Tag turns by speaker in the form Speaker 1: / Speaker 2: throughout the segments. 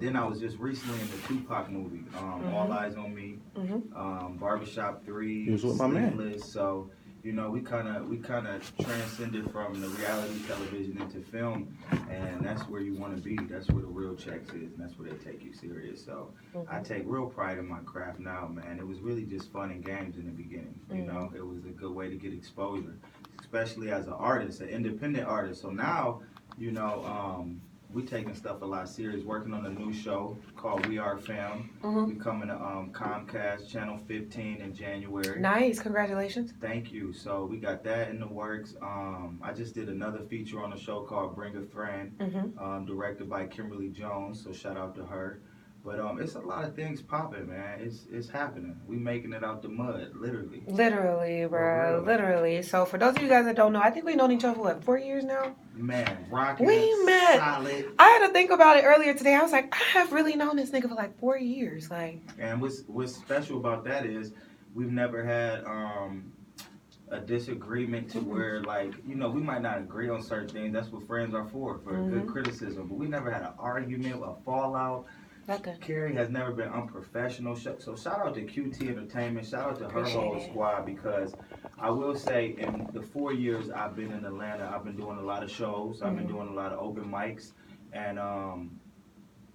Speaker 1: Then I was just recently in the Tupac movie, All Eyes on Me, Barbershop Three,
Speaker 2: You was with my man.
Speaker 1: Sleepless. So we kind of transcended from the reality television into film, and that's where you want to be. That's where the real checks is, and that's where they take you serious. So I take real pride in my craft now, man. It was really just fun and games in the beginning. You know, it was a good way to get exposure, especially as an artist, an independent artist. So now, you know. We taking stuff a lot serious. Working on a new show called We Are Fam. We coming to Comcast Channel 15 in January.
Speaker 3: Nice, congratulations.
Speaker 1: Thank you. So we got that in the works. I just did another feature on a show called Bring a Friend, directed by Kimberly Jones. So shout out to her. But it's a lot of things popping, man. It's happening. We making it out the mud, literally.
Speaker 3: Literally, bro.
Speaker 1: real.
Speaker 3: Literally. So for those of you guys that don't know, I think we've known each other for what, 4 years now?
Speaker 1: Man, rocking.
Speaker 3: We met.
Speaker 1: Solid.
Speaker 3: I had to think about it earlier today. I was like, I have really known this nigga for like 4 years. Like,
Speaker 1: And what's special about that is we've never had a disagreement to where, like, you know, we might not agree on certain things. That's what friends are for good criticism. But we never had an argument, a fallout.
Speaker 3: nothing.
Speaker 1: Carrie has never been unprofessional. So shout out to QT Entertainment. Shout out to her
Speaker 3: Appreciate
Speaker 1: whole
Speaker 3: it.
Speaker 1: squad, because I will say in the 4 years I've been in Atlanta, I've been doing a lot of shows. I've been doing a lot of open mics. And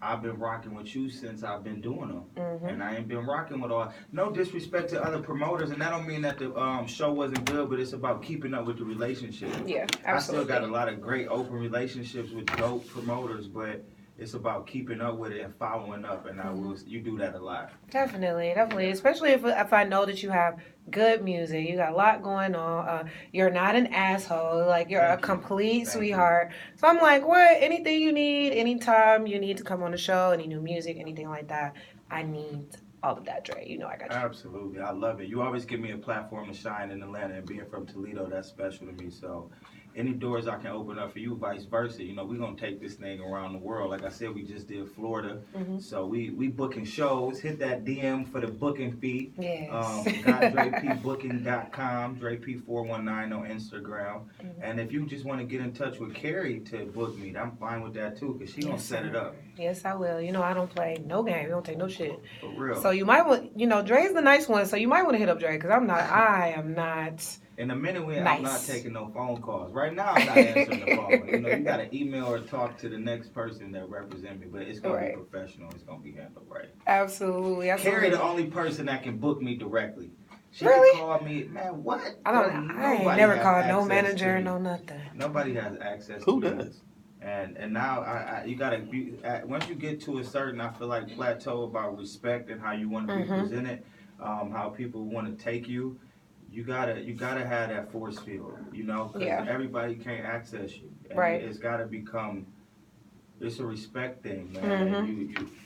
Speaker 1: I've been rocking with you since I've been doing them, and I ain't been rocking with all. No disrespect to other promoters, and that don't mean that the show wasn't good, but it's about keeping up with the relationship.
Speaker 3: Yeah,
Speaker 1: I still
Speaker 3: absolutely.
Speaker 1: got a lot of great open relationships with dope promoters, but it's about keeping up with it and following up, and you do that a lot.
Speaker 3: Definitely, definitely. Especially if I know that you have good music, you got a lot going on. You're not an asshole. Like you're
Speaker 1: Thank
Speaker 3: a
Speaker 1: you.
Speaker 3: complete
Speaker 1: Thank you.
Speaker 3: sweetheart. So I'm like, what? Anything you need, anytime you need to come on the show, any new music, anything like that, I need all of that, Dre. You know I got you.
Speaker 1: Absolutely, I love it. You always give me a platform to shine in Atlanta, and being from Toledo, that's special to me. So any doors I can open up for you, vice versa. You know, we're gonna take this thing around the world. Like I said, we just did Florida, so we booking shows. Hit that DM for the booking fee.
Speaker 3: Yes.
Speaker 1: GotDrePBooking.com, DreP419 on Instagram. And if you just want to get in touch with Carrie to book me, I'm fine with that too, because she gonna set it up.
Speaker 3: Yes, I will. You know, I don't play no game. I don't take no shit.
Speaker 1: For real.
Speaker 3: So you might want, you know, Dre's the nice one. So you might want to hit up Dre because I am not.
Speaker 1: In a minute, I'm
Speaker 3: Nice.
Speaker 1: not taking no phone calls. Right now, I'm not answering the phone. You know, you got to email or talk to the next person that represent me, but it's going to be professional. It's going to be handled right.
Speaker 3: Absolutely.
Speaker 1: Carrie, the only person that can book me directly. She
Speaker 3: Really?
Speaker 1: can call me, man, what?
Speaker 3: I ain't
Speaker 1: Nobody
Speaker 3: never
Speaker 1: has
Speaker 3: called no
Speaker 1: access
Speaker 3: manager,
Speaker 1: to me.
Speaker 3: no nothing.
Speaker 1: Nobody has access
Speaker 2: Who
Speaker 1: to me.
Speaker 2: does?
Speaker 1: And now you gotta once you get to a certain, I feel like, plateau about respect and how you want to be presented, how people want to take you. You gotta have that force field, you know, because everybody can't access you. And
Speaker 3: Right.
Speaker 1: It's gotta become. It's a respect thing, man. And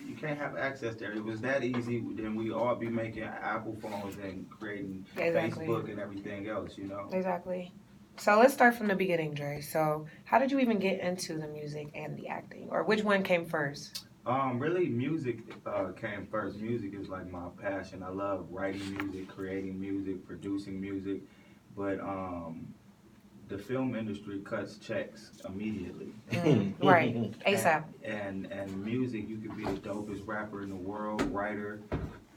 Speaker 1: you can't have access to it. If it was that easy, then we all be making Apple phones and creating
Speaker 3: Exactly.
Speaker 1: Facebook and everything else, you know.
Speaker 3: Exactly. So let's start from the beginning, Dre. So how did you even get into the music and the acting? Or which one came first?
Speaker 1: Really, music came first. Music is like my passion. I love writing music, creating music, producing music, but the film industry cuts checks immediately.
Speaker 3: Right. ASAP.
Speaker 1: And music, you could be the dopest rapper in the world, writer,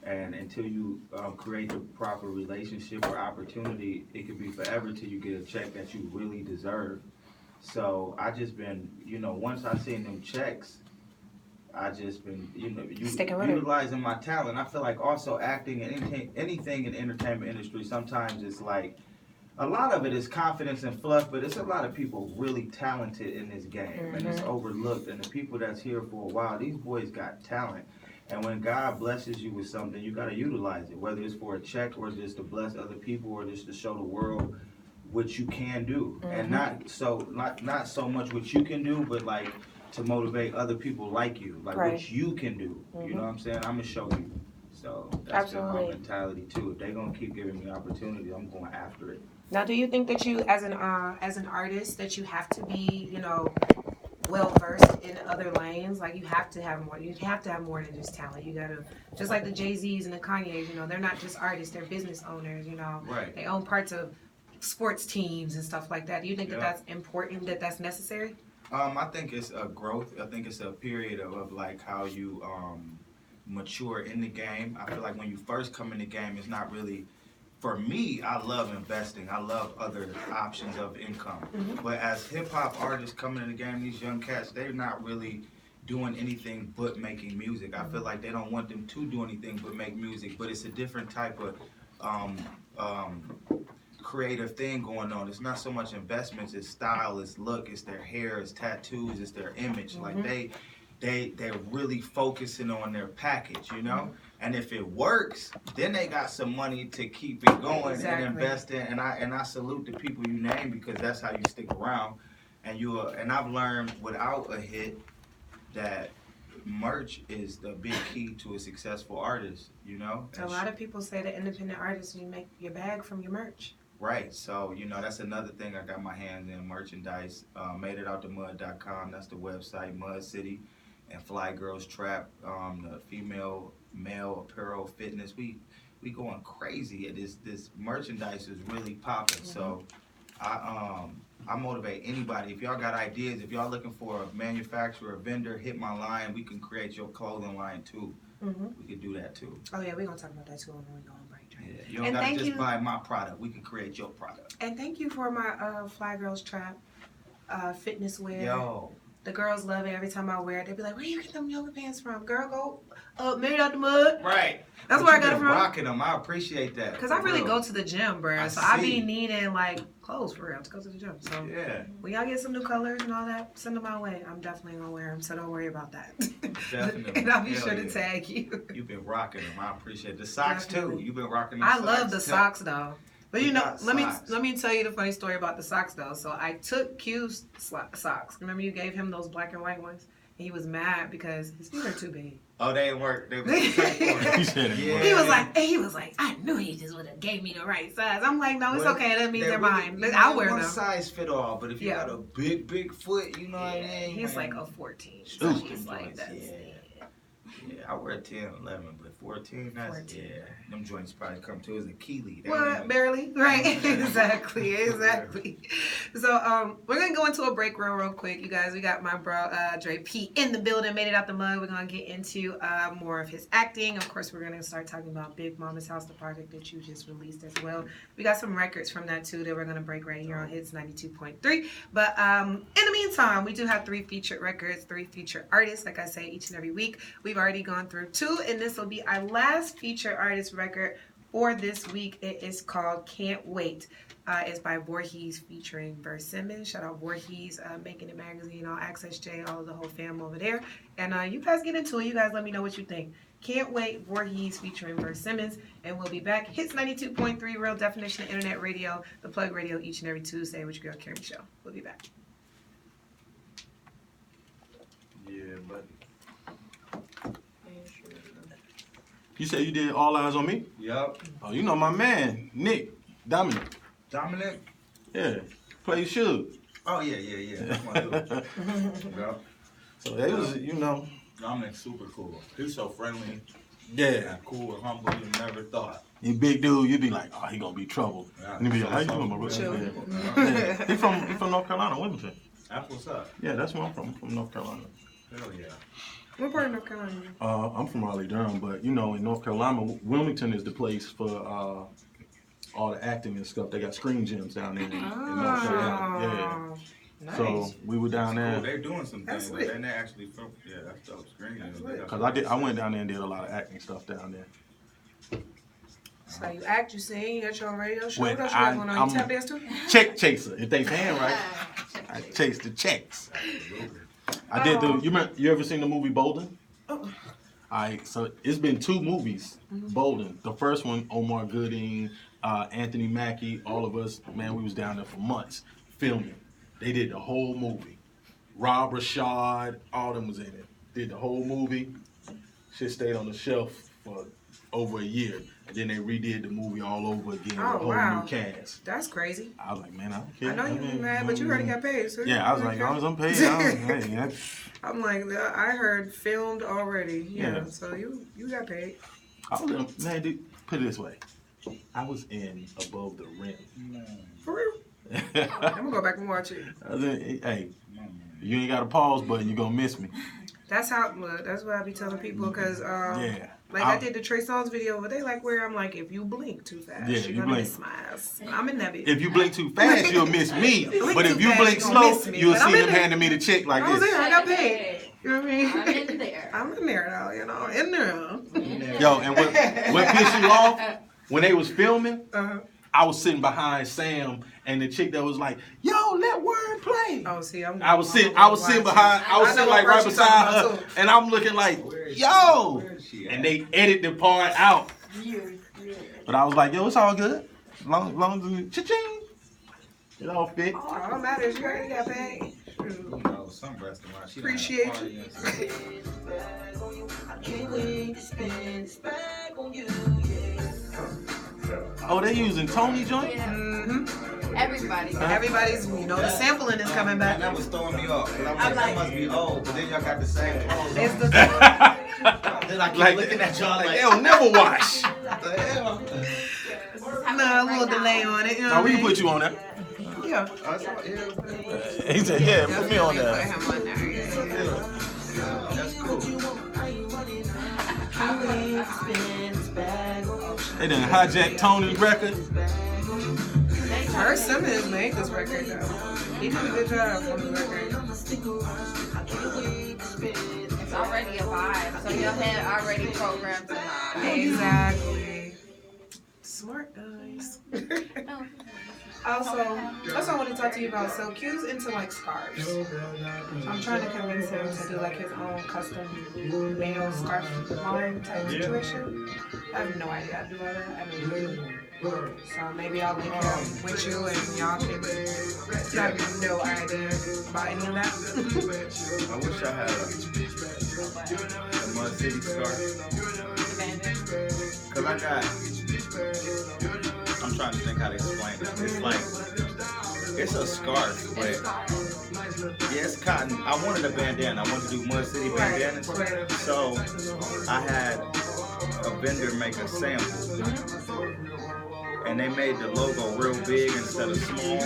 Speaker 1: and until you create the proper relationship or opportunity, it could be forever till you get a check that you really deserve. So I just been, you know, once I seen them checks, I just been, you know,
Speaker 3: Sticking with it.
Speaker 1: utilizing my talent. I feel like also acting and anything in the entertainment industry, sometimes it's like, a lot of it is confidence and fluff, but it's a lot of people really talented in this game, and it's overlooked. And the people that's here for a while, these boys got talent. And when God blesses you with something, you got to utilize it, whether it's for a check or just to bless other people or just to show the world what you can do. And not so much what you can do, but like to motivate other people like you, like what you can do. You know what I'm saying? I'm gonna show you. So that's been my mentality too. If they're gonna keep giving me opportunity, I'm going after it.
Speaker 3: Now, do you think that you, as an artist, that you have to be, you know, well versed in other lanes? Like you have to have more. You have to have more than just talent. You gotta, just like the Jay-Z's and the Kanye's. You know, they're not just artists; they're business owners. You know,
Speaker 1: Right.
Speaker 3: They own parts of sports teams and stuff like that. Do you think that that's important? That that's necessary?
Speaker 1: I think it's a growth. I think it's a period of like how you mature in the game. I feel like when you first come in the game, it's not really. For me, I love investing. I love other options of income. But as hip hop artists coming in the game, these young cats, they're not really doing anything but making music. I feel like they don't want them to do anything but make music. But it's a different type of um, um, creative thing going on. It's not so much investments, it's style, it's look, it's their hair, it's tattoos, it's their image. Like they're really focusing on their package, you know? And if it works, then they got some money to keep it going and invest in. And I salute the people you name because that's how you stick around. And I've learned without a hit that merch is the big key to a successful artist, you know?
Speaker 3: A lot of people say that independent artists, you make your bag from your merch.
Speaker 1: Right, so you know that's another thing I got my hands in, merchandise. Madeitoutthemud.com, that's the website. Mud City and Fly Girls Trap, the female, male apparel, fitness. We going crazy. This merchandise is really popping. So I motivate anybody. If y'all got ideas, if y'all looking for a manufacturer, a vendor, hit my line. We can create your clothing line too. We can do that too.
Speaker 3: Oh yeah, we're gonna talk about that too when we go on break.
Speaker 1: Yeah, you don't gotta just buy my product. We can create your product.
Speaker 3: And thank you for my Fly Girls Trap fitness wear.
Speaker 1: Yo.
Speaker 3: The girls love it. Every time I wear it, they be like, "Where you get them yoga pants from, girl? Go Made Out the Mud."
Speaker 1: Right.
Speaker 3: That's where I got it from.
Speaker 1: Rocking them. I appreciate that.
Speaker 3: Cause I really go to the gym, bruh. So I be needing like clothes for real to go to the gym. So
Speaker 1: yeah.
Speaker 3: When y'all get some new colors and all that, send them my way. I'm definitely gonna wear them. So don't worry about that.
Speaker 1: Definitely.
Speaker 3: And I'll be sure to tag you.
Speaker 1: You've been rocking them. I appreciate it. The socks too. You've been rocking them.
Speaker 3: I love the socks though. But you know, let me tell you the funny story about the socks though. So I took Q's socks. Remember you gave him those black and white ones? And he was mad because his feet are too big.
Speaker 1: Oh, they didn't work. They
Speaker 3: He was like, I knew he just would have gave me the right size. I'm like, no, it's okay. That means they're mine. I'll wear them.
Speaker 1: One size fit all, but if you got a big foot, you know what I mean?
Speaker 3: He's like a 14. So he's like, that's
Speaker 1: Yeah, I wear 10, 11, but 14, that's, 14. Yeah. Them joints probably come to as a Keely.
Speaker 3: What? Barely? Right. Exactly. So, we're going to go into a break real quick, you guys. We got my bro, Dre P in the building, Made It Out the Mud. We're going to get into more of his acting. Of course, we're going to start talking about Big Mama's House, the project that you just released as well. We got some records from that, too, that we're going to break right here on Hits 92.3. But in the meantime, we do have 3 featured records, 3 featured artists, like I say, each and every week. We've already gone through 2, and this will be our last featured artist record for this week. It is called Can't Wait. It's by Voorhees featuring Verse Simmons. Shout out Voorhees, Making It Magazine, all Access J, all of the whole fam over there. And you guys get into it. You guys let me know what you think. Can't Wait, Voorhees featuring Verse Simmons. And we'll be back. Hits 92.3, Real Definition of Internet Radio, the Plug Radio, each and every Tuesday with your girl, Carrie Michelle. We'll be back.
Speaker 1: Yeah, but...
Speaker 2: You say you did All Eyes on Me?
Speaker 1: Yup.
Speaker 2: Oh, you know my man, Nick, Dominic.
Speaker 1: Dominic?
Speaker 2: Yeah, play Suge.
Speaker 1: Oh, yeah. That's my dude. Yup.
Speaker 2: So they was, you know.
Speaker 1: Dominic's super cool. He's so friendly.
Speaker 2: Yeah.
Speaker 1: Cool and humble, you never thought.
Speaker 2: He big dude, you'd be like, oh, he gonna be trouble.
Speaker 1: Yeah,
Speaker 2: and he'd be like, how you doing, my brother? Yeah. He from North Carolina, Wilmington.
Speaker 1: That's what's up.
Speaker 2: Yeah, that's where I'm from. I'm from North Carolina.
Speaker 1: Hell yeah.
Speaker 3: What part of North Carolina?
Speaker 2: I'm from Raleigh-Durham, but you know, in North Carolina, Wilmington is the place for all the acting and stuff. They got screen gyms down there in North Carolina. Yeah.
Speaker 3: Nice.
Speaker 2: So we were down there.
Speaker 1: Cool. They're doing some things. They're actually from. Yeah, that's dope. Screen gyms.
Speaker 2: Cause I went down there and did a lot of acting stuff down there.
Speaker 3: So you act, you sing, you got your own radio show.
Speaker 2: Well,
Speaker 3: What else you got going on? You tap dance too?
Speaker 2: Check chaser. If they paying right, I chase the checks. I did you ever seen the movie Bolden?
Speaker 3: Oh.
Speaker 2: Alright, so it's been 2 movies, Bolden. The first one, Omar Gooding, Anthony Mackie, all of us, man, we was down there for months filming. They did the whole movie. Rob Rashad, all them was in it. Did the whole movie. Shit stayed on the shelf for over a year. And then they redid the movie all over again with a whole new cast.
Speaker 3: That's crazy.
Speaker 2: I was like, man, I don't care.
Speaker 3: I know you were mad, but you already got paid. So
Speaker 2: yeah, I was like, as long as I'm paid,
Speaker 3: I'm like, I heard filmed already. Yeah. So you got paid.
Speaker 2: I was in, man, dude, put it this way. I was in Above the Rim.
Speaker 3: For real? I'm going to go back and watch it.
Speaker 2: I was in, hey, You ain't got a pause button. You gonna miss me.
Speaker 3: That's how. Look, that's what I be telling people because
Speaker 2: Yeah.
Speaker 3: like I did the Trey Songz video, but they like where I'm like, if you blink too fast,
Speaker 2: Yeah,
Speaker 3: you're
Speaker 2: you
Speaker 3: gonna
Speaker 2: blink.
Speaker 3: miss my ass. I'm in that video.
Speaker 2: If you blink too fast, you'll miss me.
Speaker 3: Blink
Speaker 2: But if
Speaker 3: too
Speaker 2: you
Speaker 3: fast,
Speaker 2: blink
Speaker 3: you gonna
Speaker 2: slow,
Speaker 3: miss me.
Speaker 2: you'll
Speaker 3: But
Speaker 2: see
Speaker 3: I'm in
Speaker 2: him
Speaker 3: there.
Speaker 2: handing me the check like
Speaker 3: I was
Speaker 2: this.
Speaker 3: there. I got paid. You know what I mean?
Speaker 4: I'm in there.
Speaker 3: I'm in there now. You know, in there.
Speaker 2: Yo, and what pissed you off when they was filming?
Speaker 3: Uh-huh.
Speaker 2: I was sitting behind Sam and the chick that was like, "Yo, let Word play."
Speaker 3: Oh, see,
Speaker 2: I was sitting like right
Speaker 3: what
Speaker 2: beside
Speaker 3: part
Speaker 2: her, and I'm looking like, "Yo," and they edit the part out. But I was like, "Yo, it's all good, long as cha-ching, it all fit."
Speaker 3: All that matters, you already got paid.
Speaker 1: You know, some restaurants.
Speaker 3: Appreciate
Speaker 1: you.
Speaker 2: Oh, they using Tony joint?
Speaker 3: Mm-hmm.
Speaker 4: Everybody.
Speaker 3: Everybody's, you know, the sampling is coming back.
Speaker 1: That was throwing me off. 'Cause I'm like, that must be old. But then y'all got the same clothes.
Speaker 3: It's
Speaker 1: on.
Speaker 3: the
Speaker 1: Then I keep
Speaker 2: Like,
Speaker 1: looking at y'all like,
Speaker 2: they'll never wash.
Speaker 1: what the hell?
Speaker 3: a little delay on it. You know
Speaker 2: Now
Speaker 3: what
Speaker 2: we
Speaker 3: I
Speaker 2: can
Speaker 3: mean?
Speaker 2: put you on there.
Speaker 3: Yeah.
Speaker 2: He said, "Yeah, put me on
Speaker 3: Put
Speaker 2: there."
Speaker 3: him on there. Yeah.
Speaker 1: That's cool.
Speaker 2: They done hijacked Tony's record.
Speaker 3: Herb Simmons made this record though. He did a good job on the record.
Speaker 4: It's already a vibe. So your head already programmed to vibe.
Speaker 3: Exactly. Smart guys. Also, that's what I want to talk to you about. So Q's into like scarves. I'm trying to convince him to do like his own custom male scarf line type situation. I have no idea how to do all that. I mean, so maybe I'll link him with you and y'all can. I have no idea about any of that.
Speaker 1: I wish I had a Mud City scarf. Cause I got. I'm trying to think how to explain it. It's like it's a scarf, but yeah, it's cotton. I wanted a bandana. I wanted to do Mud City bandanas.
Speaker 3: Right.
Speaker 1: So I had a vendor make a sample. And they made the logo real big instead of small,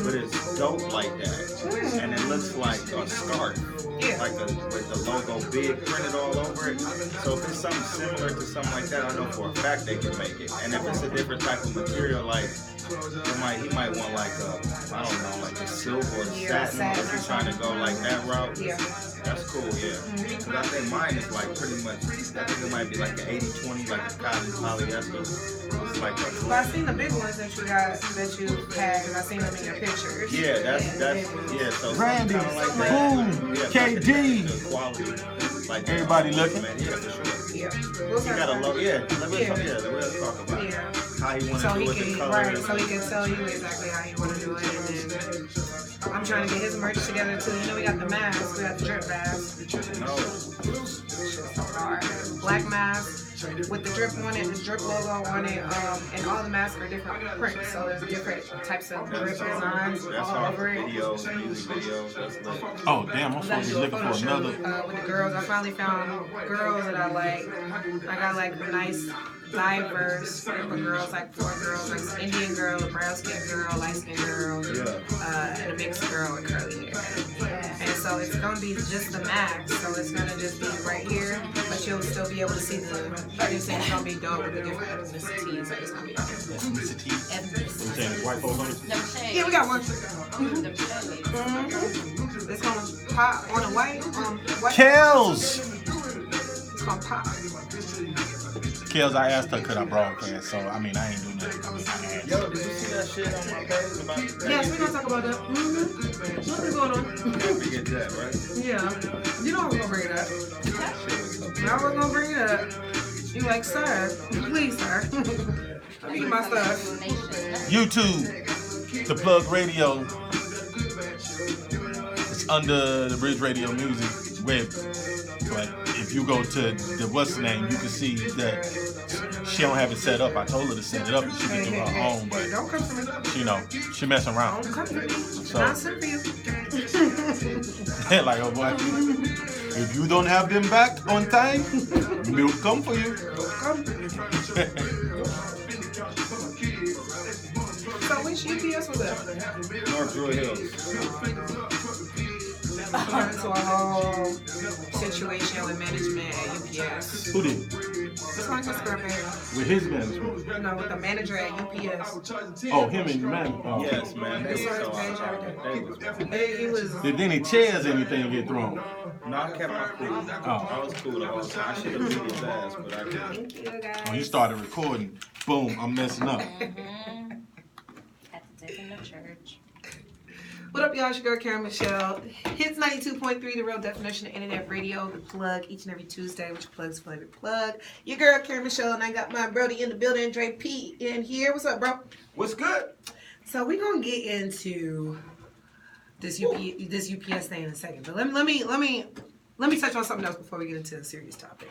Speaker 1: but it's dope like that. And it looks like a scarf,
Speaker 3: Yeah.
Speaker 1: like with the logo big printed all over it. So if it's something similar to something like that, I know for a fact they can make it. And if it's a different type of material, like he might want like I don't know, like the silk or the satin. If he's trying to go like that route,
Speaker 3: Yeah.
Speaker 1: that's cool, yeah. But I think mine is like pretty much, I think it might be like an 80-20, like a cotton polyester. It's like a,
Speaker 3: Well, I seen the big ones that you got, that you had, because I seen them in your pictures.
Speaker 1: yeah, that's yeah. So
Speaker 2: Randy,
Speaker 1: kind of like that.
Speaker 2: boom,
Speaker 1: Yeah,
Speaker 2: KD.
Speaker 1: the quality, like
Speaker 2: Everybody looking.
Speaker 1: Man, yeah, for sure.
Speaker 3: Yeah.
Speaker 1: He got a low, yeah. Let's talk about
Speaker 3: Yeah.
Speaker 1: how he wanted
Speaker 3: So
Speaker 1: to do
Speaker 3: he
Speaker 1: it, the
Speaker 3: can,
Speaker 1: color.
Speaker 3: right, so he can tell you exactly how he want to do it, and then I'm trying to get his merch together too. You know, we got the mask, we got the drip mask.
Speaker 1: No,
Speaker 3: So hard. Black mask with the drip on it, the drip logo on it, and all the masks are different prints, so there's different types of drip designs
Speaker 1: that's
Speaker 3: all
Speaker 1: hard.
Speaker 3: over it.
Speaker 1: Videos, music videos, that's lit.
Speaker 2: Oh damn, I'm
Speaker 3: We gotta
Speaker 2: supposed to
Speaker 3: do
Speaker 2: be
Speaker 3: a
Speaker 2: looking
Speaker 3: photo
Speaker 2: for
Speaker 3: shoot
Speaker 2: another.
Speaker 3: with the girls. I finally found girls that I like. I got like a nice diverse group of girls, like 4 girls, like an Indian girl, a brown skinned girl, light skinned girl, and a mixed girl with curly hair. And so it's gonna be just the max, so it's gonna just be right here, but you'll still be able to see the. They're saying it's gonna be dope with the different ethnicities, so it's gonna be
Speaker 2: Ethnicity.
Speaker 3: ethnic.
Speaker 2: I'm saying white folks on it.
Speaker 4: Them shades.
Speaker 3: Yeah, we got one.
Speaker 4: Them shades.
Speaker 3: It's gonna pop on a white. White.
Speaker 2: Kels.
Speaker 3: It's gonna pop.
Speaker 2: Kels, I asked her could I broadcast, so I mean I ain't doing nothing. I mean, I asked.
Speaker 1: Yo, did you see that shit on my page about
Speaker 3: Yes, we're gonna talk about that. What's going on?
Speaker 1: Can't forget that, right?
Speaker 3: Yeah. You know I was gonna bring it up. I was gonna bring it up. You like, sir? Please, sir. Let me get my stuff.
Speaker 2: YouTube, the Plug Radio. It's under the Bridge Radio Music web. But if you go to the what's the name, you can see that she don't have it set up. I told her to set it up and she can do her own, but
Speaker 3: Don't come for me.
Speaker 2: you know, she messing around.
Speaker 3: Don't come for me.
Speaker 2: So-
Speaker 3: Not sent for you.
Speaker 2: Like, oh boy, if you don't have them back on time, milk come for you.
Speaker 3: Come. So which UPS was that?
Speaker 1: North Druid Hills.
Speaker 3: got into a whole situation with management at UPS.
Speaker 2: Who did?
Speaker 3: This one just got married.
Speaker 2: With his management.
Speaker 3: You know, with the manager at UPS.
Speaker 2: Oh, him and the man. Oh.
Speaker 1: Yes, man. They was
Speaker 3: Sorry,
Speaker 1: so
Speaker 3: Paige,
Speaker 1: they was
Speaker 3: He was.
Speaker 2: Did any chairs or anything get thrown?
Speaker 1: No, I kept my cool.
Speaker 2: Oh.
Speaker 1: I was cool the whole time. I should have beat his ass, but I didn't.
Speaker 3: Thank you, guys.
Speaker 2: Oh, you started recording. Boom, I'm messing up.
Speaker 4: Mm-hmm. Had to take him to church.
Speaker 3: What up, y'all? It's your girl, Karen Michelle. Hits 92.3, the real definition of internet radio. The plug each and every Tuesday, which plugs favorite plug. Your girl, Karen Michelle, and I got my Brody in the building, Dre P in here. What's up, bro?
Speaker 1: What's good?
Speaker 3: So we're gonna get into this UPS thing in a second, but let me touch on something else before we get into the serious topic.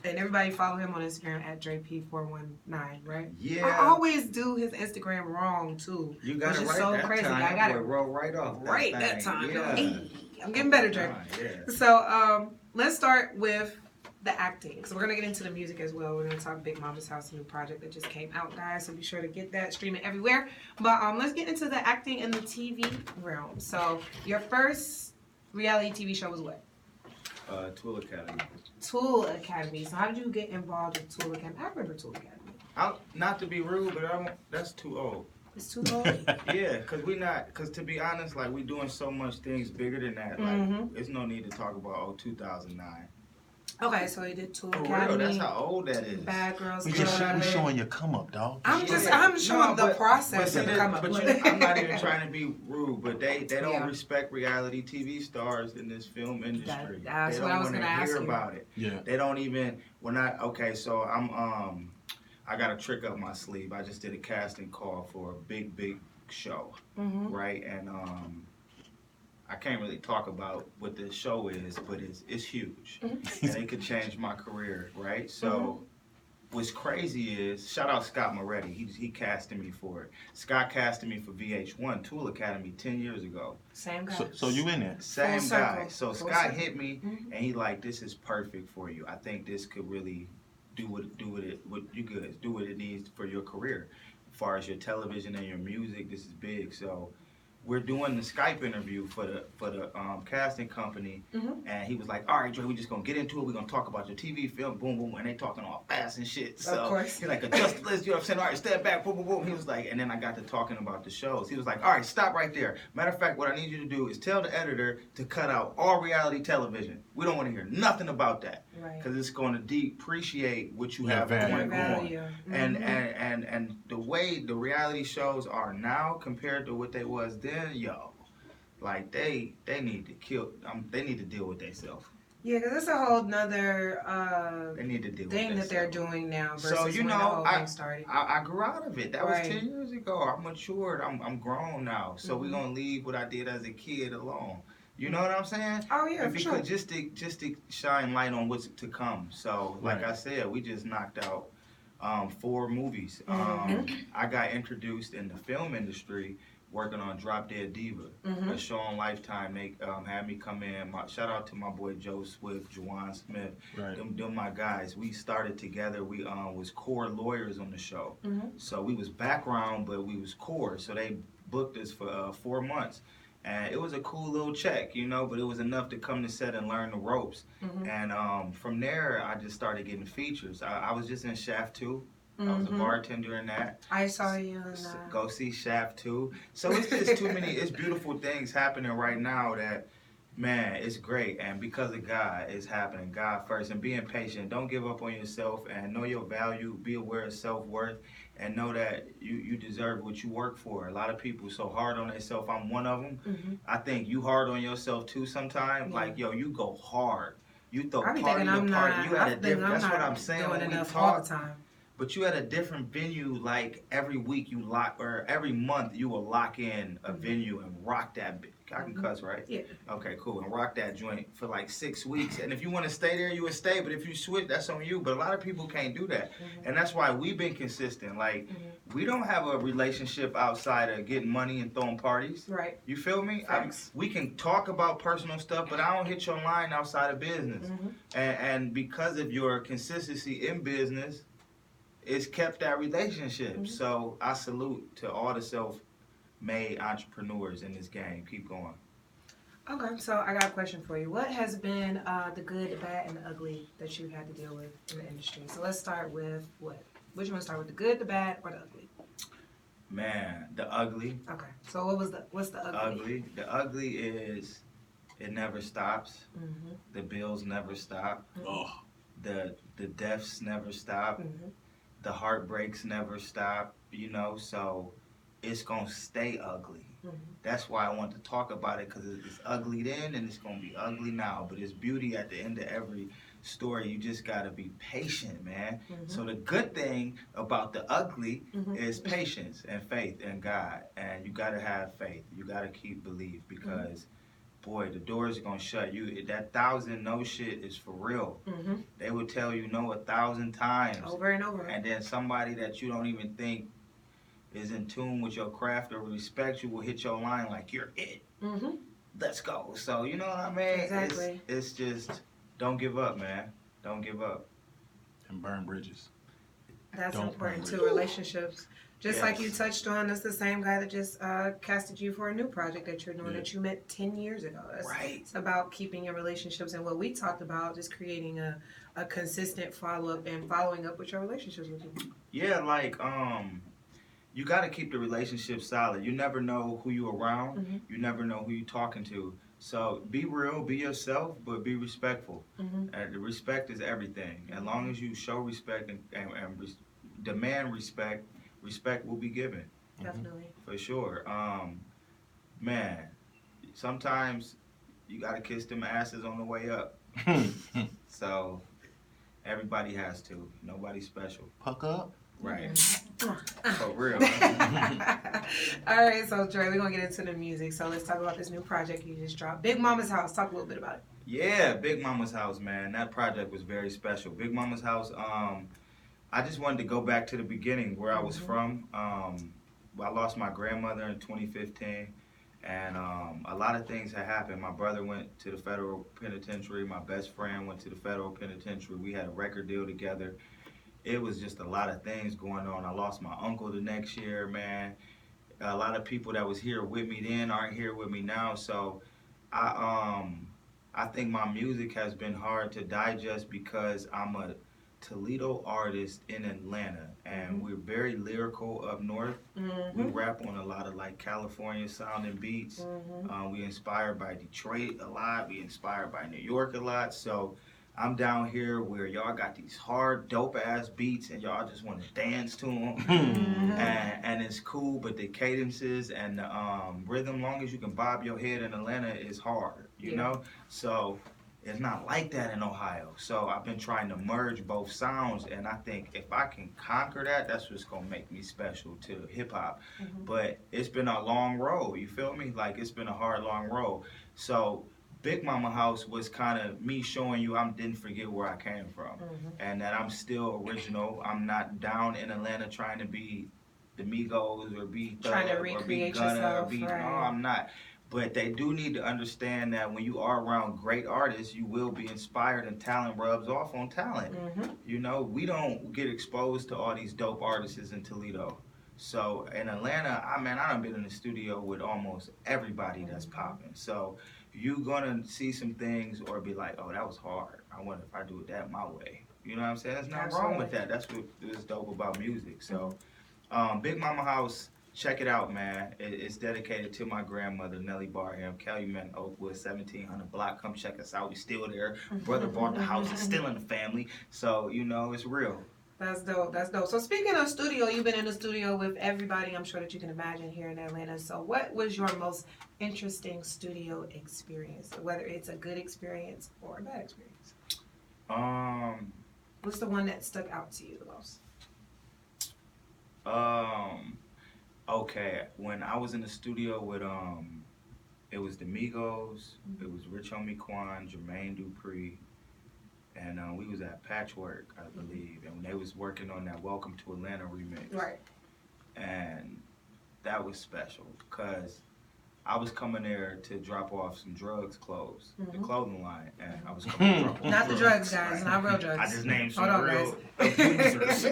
Speaker 3: And everybody follow him on Instagram at DreP419, right?
Speaker 1: Yeah.
Speaker 3: I always do his Instagram wrong too.
Speaker 1: You got
Speaker 3: which
Speaker 1: it
Speaker 3: is
Speaker 1: right
Speaker 3: so
Speaker 1: that
Speaker 3: crazy.
Speaker 1: time.
Speaker 3: I got it
Speaker 1: roll right off.
Speaker 3: right that
Speaker 1: thing.
Speaker 3: time.
Speaker 1: Yeah.
Speaker 3: Hey, I'm getting better, Dre.
Speaker 1: Yeah.
Speaker 3: So let's start with the acting. So we're gonna get into the music as well. We're gonna talk Big Mama's House, a new project that just came out, guys. So be sure to get that, stream it everywhere. But let's get into the acting in the TV realm. So your first reality TV show was what?
Speaker 1: Tool Academy.
Speaker 3: Tool Academy. So how did you get involved with Tool Academy? I remember Tool Academy.
Speaker 1: Not to be rude, but that's too old.
Speaker 3: It's too old.
Speaker 1: Yeah, cause to be honest, like we doing so much things bigger than that. Like,
Speaker 3: Mhm.
Speaker 1: there's no need to talk about 2009.
Speaker 3: Okay, so you did Tool
Speaker 1: For
Speaker 3: Academy.
Speaker 1: real, that's how old that is.
Speaker 3: Bad Girls
Speaker 2: We
Speaker 3: Club.
Speaker 2: showing your come up, dog.
Speaker 3: I'm
Speaker 1: Yeah.
Speaker 3: showing the
Speaker 1: but
Speaker 3: process
Speaker 1: see,
Speaker 3: of the come up.
Speaker 1: I'm not even trying to be rude, but they don't
Speaker 3: Yeah.
Speaker 1: respect reality TV stars in this film industry.
Speaker 3: That's
Speaker 1: they
Speaker 3: what
Speaker 1: don't
Speaker 3: I was
Speaker 1: wanna
Speaker 3: gonna ask
Speaker 1: hear
Speaker 3: you.
Speaker 1: about it.
Speaker 2: Yeah.
Speaker 1: They don't even. Okay. So I got a trick up my sleeve. I just did a casting call for a big show, right? And I can't really talk about what the show is, but it's huge, and it could change my career, right? So. What's crazy is, shout out Scott Moretti. He casted me for it. Scott casted me for VH1 Tool Academy 10 years ago.
Speaker 3: Same guy.
Speaker 2: So you in there?
Speaker 1: Same
Speaker 3: Full
Speaker 1: guy.
Speaker 3: circle.
Speaker 1: So
Speaker 3: Full
Speaker 1: Scott
Speaker 3: circle.
Speaker 1: hit me, and he like, this is perfect for you. I think this could really do what you good. Do what it needs for your career. As far as your television and your music, this is big. So we're doing the Skype interview for the casting company, and he was like, "All right, Dre, we just gonna get into it. We're gonna talk about your TV film, boom, boom," and they talking all fast and shit. So
Speaker 3: Of course.
Speaker 1: he's like, "Adjust the list." You know what I'm saying? All right, step back, boom, boom, boom. He was like, and then I got to talking about the shows. He was like, "All right, stop right there. Matter of fact, what I need you to do is tell the editor to cut out all reality television. We don't want to hear nothing about that,
Speaker 3: Right.
Speaker 1: because it's going to depreciate what you
Speaker 2: Yeah,
Speaker 1: have
Speaker 2: value.
Speaker 1: going on."
Speaker 3: Value.
Speaker 1: And the way the reality shows are now compared to what they was then, yo, like they need to kill. They need to deal with themselves.
Speaker 3: Yeah, because it's a whole nother
Speaker 1: They need to deal
Speaker 3: thing
Speaker 1: with
Speaker 3: that they're
Speaker 1: themselves.
Speaker 3: doing now versus
Speaker 1: So, you
Speaker 3: when the
Speaker 1: know,
Speaker 3: whole thing started.
Speaker 1: I grew out of it. That
Speaker 3: Right.
Speaker 1: was 10 years ago. I'm matured. I'm grown now. So we're gonna leave what I did as a kid alone. You know what I'm saying?
Speaker 3: Oh yeah,
Speaker 1: And
Speaker 3: for
Speaker 1: because
Speaker 3: sure.
Speaker 1: just to shine light on what's to come. So like
Speaker 2: Right.
Speaker 1: I said, we just knocked out 4 movies. I got introduced in the film industry working on Drop Dead Diva, a show on Lifetime. They had me come in. Shout out to my boy Joe Swift, Juwan Smith.
Speaker 2: Right.
Speaker 1: Them my guys. We started together. We was core lawyers on the show. So we was background, but we was core. So they booked us for 4 months. And it was a cool little check, you know, but it was enough to come to set and learn the ropes. And from there, I just started getting features. I was just in Shaft 2. I was a bartender in that.
Speaker 3: I saw you in
Speaker 1: Go see Shaft 2. So it's just too many, it's beautiful things happening right now that, man, it's great. And because of God, it's happening. God first. And being patient. Don't give up on yourself and know your value. Be aware of self-worth. And know that you deserve what you work for. A lot of people so hard on themselves. I'm one of them. I think you hard on yourself too sometimes.
Speaker 3: Yeah.
Speaker 1: Like, yo, you go hard. You throw
Speaker 3: I be
Speaker 1: party
Speaker 3: thinking
Speaker 1: to
Speaker 3: I'm
Speaker 1: party.
Speaker 3: not.
Speaker 1: You had
Speaker 3: I
Speaker 1: a
Speaker 3: think I'm
Speaker 1: that's what
Speaker 3: not
Speaker 1: I'm saying.
Speaker 3: doing
Speaker 1: When we
Speaker 3: enough all
Speaker 1: talk,
Speaker 3: the time.
Speaker 1: but you had a different venue, like every week you lock, or every month you will lock in a venue and rock that. I can cuss, right?
Speaker 3: Yeah.
Speaker 1: Okay, cool. And rock that joint for like 6 weeks. And if you want to stay there, you would stay. But if you switch, that's on you. But a lot of people can't do that. And that's why we've been consistent. Like, we don't have a relationship outside of getting money and throwing parties.
Speaker 3: Right.
Speaker 1: You feel me?
Speaker 3: Facts.
Speaker 1: We can talk about personal stuff, but I don't hit your line outside of business. And because of your consistency in business, it's kept that relationship. So I salute to all the self-made entrepreneurs in this game. Keep going.
Speaker 3: Okay, so I got a question for you. What has been the good, the bad, and the ugly that you've had to deal with in the industry? So let's start with what? Which one start with, the good, the bad, or the ugly?
Speaker 1: Man, the ugly.
Speaker 3: Okay, so what's the ugly?
Speaker 1: The ugly is it never stops.
Speaker 3: Mm-hmm.
Speaker 1: The bills never stop.
Speaker 2: Oh,
Speaker 1: The deaths never stop.
Speaker 3: Mm-hmm.
Speaker 1: The heartbreaks never stop. You know, so it's gonna stay ugly.
Speaker 3: Mm-hmm.
Speaker 1: That's why I want to talk about it, because it's ugly then and it's gonna be ugly now. But it's beauty at the end of every story. You just gotta be patient, man.
Speaker 3: Mm-hmm.
Speaker 1: So the good thing about the ugly
Speaker 3: Mhm.
Speaker 1: is patience and faith in God, and you gotta have faith. You gotta keep belief, because boy, the doors are gonna shut. You that 1,000 no shit is for real.
Speaker 3: Mm-hmm.
Speaker 1: They will tell you no 1,000 times,
Speaker 3: Over and over.
Speaker 1: and then somebody that you don't even think is in tune with your craft or respect you will hit your line like you're it.
Speaker 3: Mm-hmm.
Speaker 1: Let's go. So you know what I mean?
Speaker 3: Exactly.
Speaker 1: It's just don't give up, man. Don't give up.
Speaker 2: and burn bridges.
Speaker 3: That's
Speaker 2: Don't
Speaker 3: important
Speaker 2: burn
Speaker 3: too. Relationships. Just like you
Speaker 1: Yes.
Speaker 3: touched on, that's the same guy that just casted you for a new project that you're doing
Speaker 2: Yeah.
Speaker 3: that you met 10 years ago. That's,
Speaker 1: Right.
Speaker 3: It's about keeping your relationships, and what we talked about, just creating a consistent follow up and following up with your relationships with people.
Speaker 1: Yeah, like you got to keep the relationship solid. You never know who you around.
Speaker 3: Mhm.
Speaker 1: You never know who you talking to. So be real, be yourself, but be respectful.
Speaker 3: Mhm.
Speaker 1: The respect is everything. As long as you show respect and demand respect, respect will be given
Speaker 3: Definitely.
Speaker 1: for sure. Man, sometimes you got to kiss them asses on the way up. So everybody has to. Nobody's special.
Speaker 2: Puck up.
Speaker 1: Right. For real.
Speaker 3: All right, so Dre, we're gonna get into the music. So let's talk about this new project you just dropped, Big Mama's House. Talk a little bit about it.
Speaker 1: Yeah, Big Mama's House, man. That project was very special. Big Mama's House, I just wanted to go back to the beginning where I was from. I lost my grandmother in 2015, and a lot of things had happened. My brother went to the federal penitentiary. My best friend went to the federal penitentiary. We had a record deal together. It was just a lot of things going on. I lost my uncle the next year, man. A lot of people that was here with me then aren't here with me now. So I think my music has been hard to digest because I'm a Toledo artist in Atlanta, and we're very lyrical up north. We rap on a lot of like California sounding beats. We inspired by Detroit a lot. We inspired by New York a lot. So I'm down here where y'all got these hard, dope ass beats, and y'all just want to dance to them, and it's cool. But the cadences and the rhythm, long as you can bob your head in Atlanta, is hard, you know. So it's not like that in Ohio. So I've been trying to merge both sounds, and I think if I can conquer that, that's what's gonna make me special to hip hop. But it's been a long road. You feel me? Like it's been a hard, long road. So Big Mama House was kind of me showing you I didn't forget where I came from, and that I'm still original. I'm not down in Atlanta trying to be the Migos or be Thug
Speaker 3: Trying to
Speaker 1: or be
Speaker 3: recreate
Speaker 1: Gunna
Speaker 3: yourself,
Speaker 1: or be
Speaker 3: right.
Speaker 1: no, I'm not. But they do need to understand that when you are around great artists, you will be inspired, and talent rubs off on talent. You know, we don't get exposed to all these dope artists in Toledo. So in Atlanta, I done been in the studio with almost everybody that's popping. So you gonna see some things or be like, oh, that was hard. I wonder if I do it that my way. You know what I'm saying? There's nothing wrong with that. That's what is dope about music. So Big Mama House, check it out, man. It's dedicated to my grandmother, Nellie Barham, Calumet, Oakwood, 1700 block. Come check us out. We still there. Brother bought the house. It's still in the family. So, you know, it's real.
Speaker 3: That's dope. That's dope. So speaking of studio, you've been in the studio with everybody, I'm sure, that you can imagine here in Atlanta. So what was your most interesting studio experience? Whether it's a good experience or a bad experience. What's the one that stuck out to you the most?
Speaker 1: Okay. When I was in the studio with it was the Migos, it was Rich Homie Quan, Jermaine Dupri, and we was at Patchwork, I believe, and they was working on that Welcome to Atlanta remix.
Speaker 3: Right.
Speaker 1: And that was special because I was coming there to drop off some drugs clothes, the
Speaker 3: Mhm.
Speaker 1: clothing line, and I was coming to drop off
Speaker 3: Not the drugs, guys. Not real drugs.
Speaker 1: I just named some
Speaker 3: Hold on,
Speaker 1: real
Speaker 3: guys.
Speaker 1: abusers.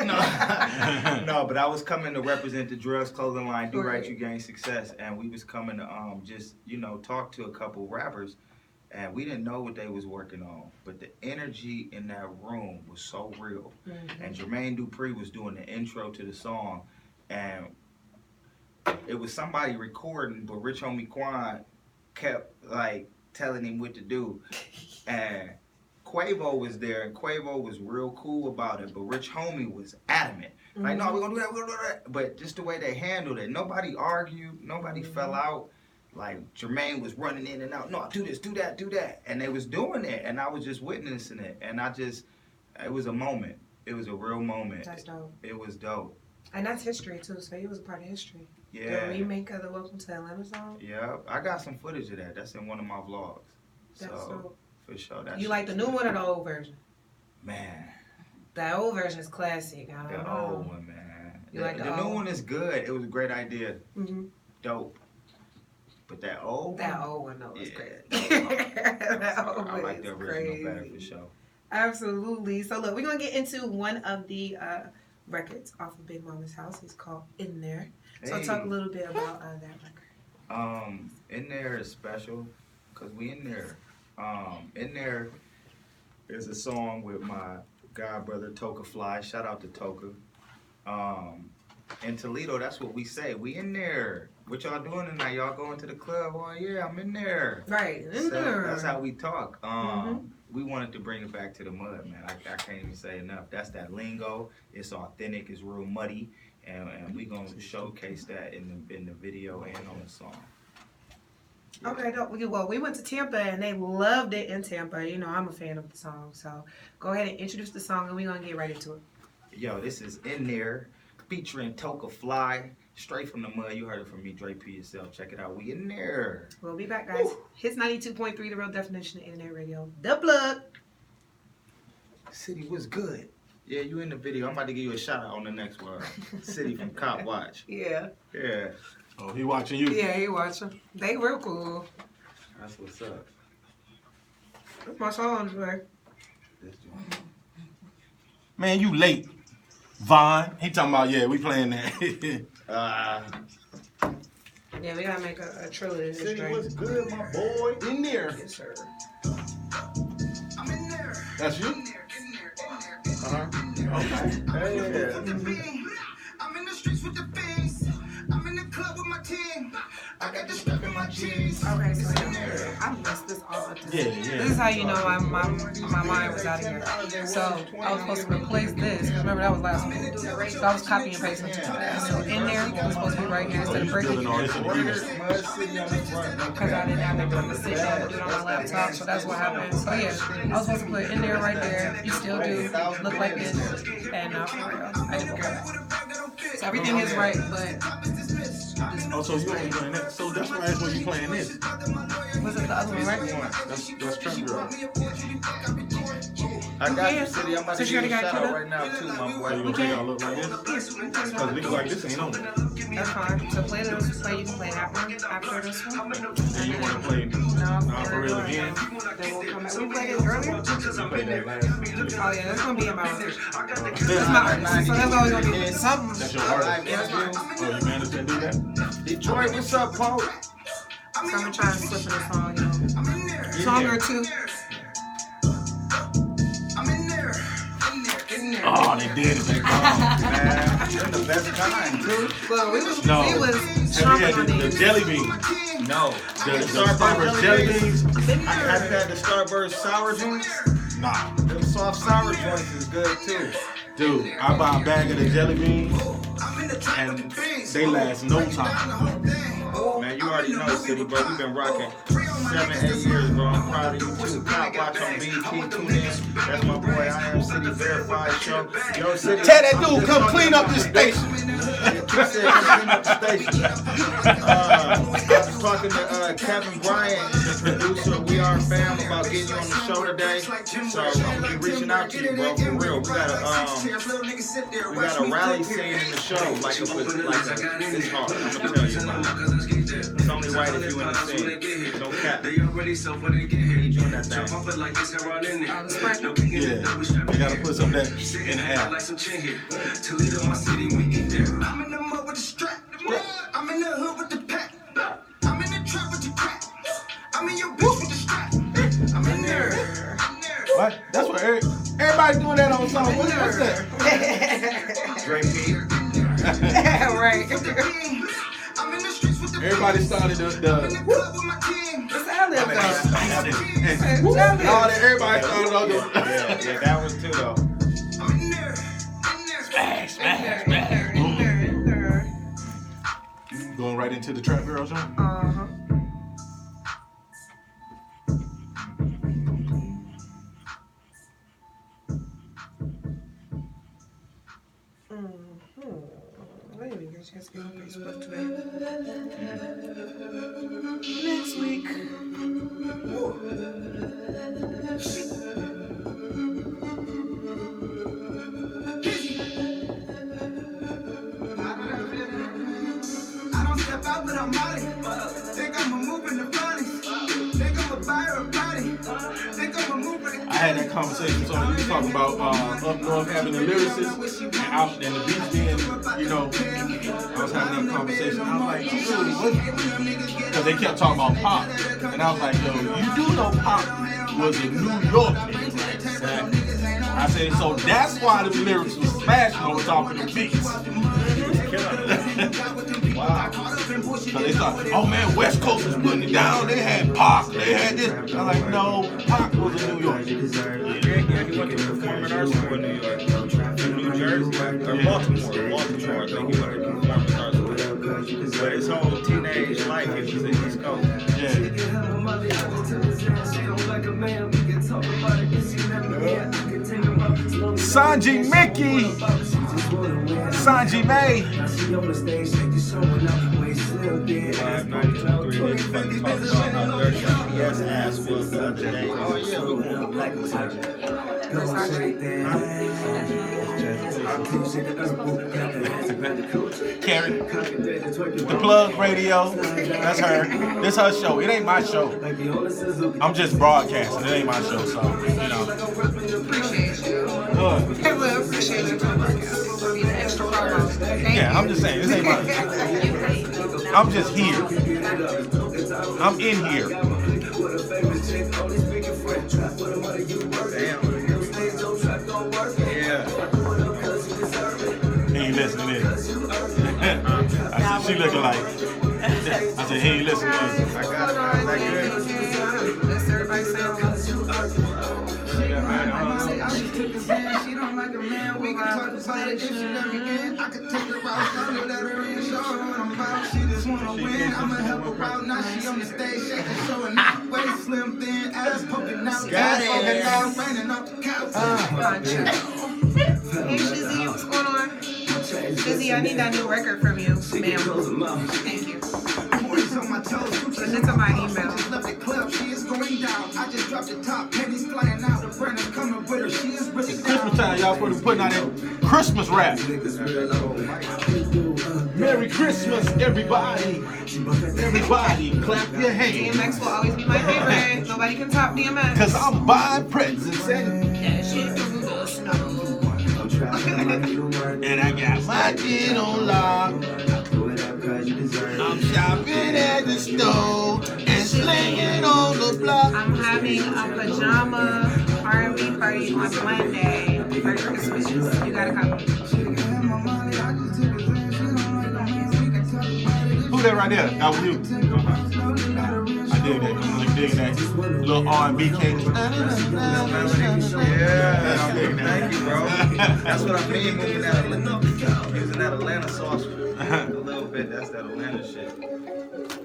Speaker 1: No, but I was coming to represent the drugs clothing line, Do Right,
Speaker 3: Right.
Speaker 1: You Gain Success, and we was coming to just talk to a couple rappers, and we didn't know what they was working on, but the energy in that room was so real.
Speaker 3: Mhm.
Speaker 1: And Jermaine Dupri was doing the intro to the song, and it was somebody recording, but Rich Homie Quan kept like telling him what to do, and Quavo was there, and Quavo was real cool about it, but Rich Homie was adamant. Like, no, we're gonna do that, we're gonna do that. But just the way they handled it, nobody argued, nobody fell out. Like, Jermaine was running in and out, no, do this, do that, do that. And they was doing it, and I was just witnessing it. And it was a moment. It was a real moment.
Speaker 3: That's dope.
Speaker 1: It was dope.
Speaker 3: And that's history, too. So he was a part of history.
Speaker 1: Yeah.
Speaker 3: The remake of the Welcome to Atlanta song.
Speaker 1: Yeah, I got some footage of that. That's in one of my vlogs.
Speaker 3: That's
Speaker 1: So,
Speaker 3: dope.
Speaker 1: for sure. That
Speaker 3: You
Speaker 1: shit
Speaker 3: like the new one or the old version?
Speaker 1: Man,
Speaker 3: The old version is classic. I don't
Speaker 1: the
Speaker 3: know.
Speaker 1: old one, man.
Speaker 3: You like the
Speaker 1: new
Speaker 3: old?
Speaker 1: one is good. It was a great idea.
Speaker 3: Mm-hmm.
Speaker 1: Dope. But that old
Speaker 3: That
Speaker 1: one,
Speaker 3: old one, though, is
Speaker 1: yeah.
Speaker 3: crazy. That old
Speaker 1: I
Speaker 3: one
Speaker 1: like
Speaker 3: is
Speaker 1: the original better
Speaker 3: crazy.
Speaker 1: for sure.
Speaker 3: Absolutely. So look, we're gonna get into one of the records off of Big Mama's house. It's called In There. So
Speaker 1: Hey.
Speaker 3: talk a little bit about that record.
Speaker 1: In There is special because we in there. In There is a song with my god brother Toka Fly. Shout out to Toka. In Toledo, that's what we say. We in there. What y'all doing tonight? Y'all going to the club? Oh yeah, I'm in there.
Speaker 3: Right, In
Speaker 1: So
Speaker 3: There.
Speaker 1: that's how we talk.
Speaker 3: Mhm.
Speaker 1: We wanted to bring it back to the mud, man. I can't even say enough. That's that lingo. It's authentic. It's real muddy, and we gonna showcase that in the video and on the song.
Speaker 3: Okay, well, we went to Tampa and they loved it in Tampa. You know, I'm a fan of the song. So go ahead and introduce the song and we're going to get right into it.
Speaker 1: Yo, this is In There, featuring Toka Fly, straight from the mud. You heard it from me, Dre P yourself. Check it out. We in there.
Speaker 3: We'll be back, guys. Hits 92.3, the real definition of internet radio. The plug.
Speaker 1: City was good. Yeah, you in the video. I'm about to give you a shout out on the next one. City from Cop Watch.
Speaker 3: Yeah.
Speaker 1: Yeah,
Speaker 2: Oh, he watching you.
Speaker 3: Yeah, he watching. They real cool.
Speaker 1: that's what's up.
Speaker 3: That's my song, Dre.
Speaker 1: This joint.
Speaker 2: Man, you late. Vaughn. He talking about, yeah, we playing that.
Speaker 3: Yeah, we got to make a trilogy of this
Speaker 1: City
Speaker 3: drink.
Speaker 1: was good, my boy.
Speaker 2: In there.
Speaker 3: Yes, sir.
Speaker 2: That's you?
Speaker 1: Uh-huh. Okay. Hey.
Speaker 5: I'm in the streets with the fiends. I'm in the club with my team. I got the strap in my jeans.
Speaker 3: Okay, so yeah, I messed this all up.
Speaker 2: Yeah.
Speaker 3: This is how you know my mind was out of here. So I was supposed to replace this. Remember that was last week. So I was copying and pasting. So in there was supposed to be right here instead of breaking
Speaker 2: Building all this in the ears.
Speaker 1: Mud City on the front.
Speaker 3: because I didn't have the time to sit down and do it on my laptop. So that's what happened. So yeah, I was supposed to put it in there right there. You still do look like this, and for real, I didn't go back. So everything is right, but
Speaker 2: Oh, so you ain't playing that. So that's why that's when you playing this.
Speaker 3: was it the other one right?
Speaker 2: That's Trump Girl.
Speaker 1: I got
Speaker 3: Yeah.
Speaker 1: you, City. I'm about
Speaker 3: So
Speaker 1: to
Speaker 3: you
Speaker 1: give you a
Speaker 3: already got
Speaker 1: shout out
Speaker 3: killed?
Speaker 1: right now, too, my
Speaker 2: So you
Speaker 1: boy.
Speaker 2: gonna take out look like this? Because it look like this ain't on there.
Speaker 3: That's fine. So play this. You can play that one after this one.
Speaker 2: And you want to play
Speaker 3: No,
Speaker 2: For Real again?
Speaker 3: Then we'll come back. We played it earlier.
Speaker 2: You play that last.
Speaker 3: Oh yeah, that's gonna be about.
Speaker 2: This
Speaker 3: That's my artist. So that's always gonna be something.
Speaker 2: That's your artist.
Speaker 3: Yeah, that's mine.
Speaker 2: Oh, you managed to do that?
Speaker 1: Detroit, what's up, Paul?
Speaker 3: So I'm gonna try and slip in the song, you know. Song or two.
Speaker 5: I'm in there.
Speaker 2: Oh, they did it.
Speaker 1: Man, you're the best kind, too.
Speaker 3: Well, we was
Speaker 2: No.
Speaker 3: we was
Speaker 2: Have
Speaker 3: chomping
Speaker 2: you
Speaker 3: on
Speaker 2: had the
Speaker 3: these.
Speaker 2: jelly beans?
Speaker 1: No.
Speaker 2: The Starburst jelly beans?
Speaker 1: Have you had the Starburst sour joints?
Speaker 2: Nah.
Speaker 1: Them soft sour joints is good, too.
Speaker 2: Dude, I buy a bag of the jelly beans and they last no time.
Speaker 1: Man, you already know, City, bro. We've been rocking 7-8 years, bro. I'm proud of you, too. Cop Watch on BT, tune in. That's my boy, I Am City Verified Show. Yo, City.
Speaker 2: Tell that dude, come clean up this station.
Speaker 1: He said, come clean up the station. I was talking to Kevin Bryant, the producer of We Are Fam, about getting you on the show today. So I'm gonna be reaching out to you, bro, for real. We got a rally scene in the show, it's hard. I'm gonna tell you about it. So only right if you in the scene. No cap.
Speaker 6: They already so when they get here.
Speaker 1: He doing that thing.
Speaker 6: Jump up it like this and run in
Speaker 3: Oh, the
Speaker 6: there.
Speaker 3: Sprite.
Speaker 6: No kicking
Speaker 2: Yeah,
Speaker 6: it, no, we strap
Speaker 2: you
Speaker 6: it
Speaker 2: gotta
Speaker 6: in.
Speaker 2: put some of that in
Speaker 6: Sitting
Speaker 2: the
Speaker 6: out
Speaker 2: app.
Speaker 6: like some chin here. Toledo, my city, we eat there.
Speaker 5: I'm in the mud with the strap. I'm in the hood with the pack. I'm in the trap with the crack. I'm in your bitch with the strap. I'm in there. I'm there.
Speaker 2: What? That's what everybody doing that on song. What's that?
Speaker 1: Drake P.
Speaker 3: Right.
Speaker 5: I'm in the streets with the
Speaker 2: Everybody started
Speaker 5: in the
Speaker 2: the
Speaker 5: club with my team.
Speaker 3: What's that live
Speaker 2: all that. Everybody started on the.
Speaker 1: Yeah, that was too though.
Speaker 5: I'm in there. In there.
Speaker 2: Going right into the Trap Girl song.
Speaker 3: Uh-huh. I didn't even get a chance to get on Facebook today. Next week.
Speaker 5: I don't step out, but I'm Molly. Think I'ma move in the body. Think I'ma buy her a body. Think I'ma move in the
Speaker 2: I had that conversation. So we was talking about up north having the lyricists and out and the beats being, you know. I was having that conversation. I was like, dude, what? Because they kept talking about Pop, and I was like, yo, you do know Pop was a New York nigga. Exactly. I said, so that's why the lyrics was smashing over top of the beats.
Speaker 1: Wow.
Speaker 2: So they thought, oh man, West Coast was putting it down. They had Pac, they had this. I'm like, no, Pac was in New York.
Speaker 1: Yeah, he went to performing arts school in New York. In New Jersey, or Baltimore. I think he went to performing arts school. But his whole teenage life, he was in East Coast.
Speaker 2: Yeah. Sanji Mickey, Sanji May.
Speaker 1: 592.3, they talked about how dirty PS ass was the other day. Oh
Speaker 2: Carrie, the Plug Radio. That's her. This her show. It ain't my show. I'm just broadcasting. It ain't my show, so you know.
Speaker 3: Appreciate you.
Speaker 2: Good.
Speaker 3: I will appreciate you. Be the extra promo. Thank
Speaker 2: Yeah,
Speaker 3: you.
Speaker 2: I'm just saying. This ain't my. I'm just here. I'm in here.
Speaker 1: yeah.
Speaker 2: He ain't listening in. I said, she looking like. I said, he ain't listening in.
Speaker 1: I got it. Like good.
Speaker 3: That's everybody saying.
Speaker 1: Yeah, man.
Speaker 5: She don't like a man, we can talk about it if she let me in. I could take her out, let her in, show her what I'm about. She just wanna win, I'ma help her out. Now she on the stage shaking, showing out. Waist slim, thin, ass poking out.
Speaker 1: Got it.
Speaker 5: Poking out, raining off the couch.
Speaker 3: Hey Shizzy, what's going on? Shizzy, I need that new record from you, ma'am. Thank you.
Speaker 5: Boys on my toes,
Speaker 3: Send it to my email.
Speaker 5: love the club, she is going down. I just dropped the top, pennies flying out. The friend is coming with her, she is really
Speaker 2: It's Christmas time, y'all supposed to be putting out that Christmas rap. Merry Christmas, everybody. Everybody, clap your hands.
Speaker 3: DMX will always be my favorite. Nobody can top DMX.
Speaker 2: Cause I'm buying presents and
Speaker 3: That shit from the snow.
Speaker 2: and I got my kid on lock. I'm shopping at the store and slinging on the block.
Speaker 3: I'm having a pajama R&B party on Monday for Christmas. You gotta come.
Speaker 2: Who that right there? That was you. I dig that. I'm dig that little R&B cadence.
Speaker 1: Yeah, I'm big. Thank you, bro. That's what I mean. Moving that using that Atlanta sauce a little bit. That's that Atlanta shit.
Speaker 3: I'm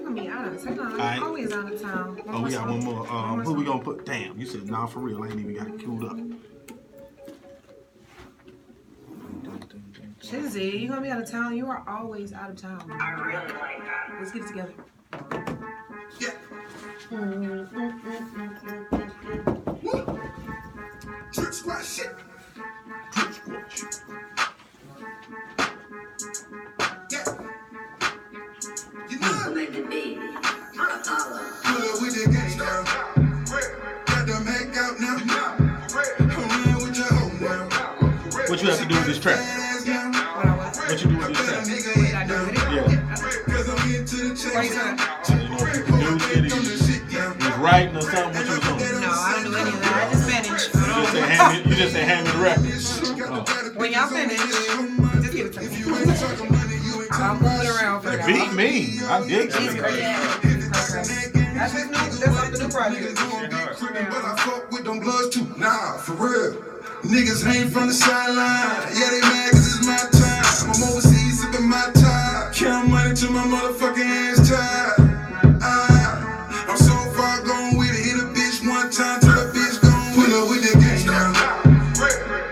Speaker 3: gonna be out of town. I'm
Speaker 2: Alright.
Speaker 3: always out of town.
Speaker 2: Oh, we got one more. Who we gonna put? Damn, you said nah for real. I ain't even got it queued up.
Speaker 3: Shizzy, you gonna be out of town? You are always out of town. Let's get it together.
Speaker 5: Trick squad shit. Yeah. You know,
Speaker 2: What you have to do with this track? What you do with this track?
Speaker 3: What did I do with it?
Speaker 2: Yeah.
Speaker 3: What are you talking about?
Speaker 2: You know, if you produced it, you was writing or something, what you was doing?
Speaker 3: No, I don't do any of that. I just manage.
Speaker 2: You just say hand me the record.
Speaker 3: When y'all finish, just give it to me. I'll move it around for
Speaker 2: The
Speaker 3: y'all.
Speaker 2: beat mean. I dig
Speaker 3: He's
Speaker 2: it.
Speaker 3: great. That's his new, that's off the new project.
Speaker 5: But I fuck with them bloods too. Nah, for real. Niggas hang from the sideline. Yeah, they mad cause it's my time. I'm overseas sipping my time. Count money till my motherfucking hands tied. I'm so far gone with it. Hit a bitch one time till a bitch gone. Pull up with the gang now.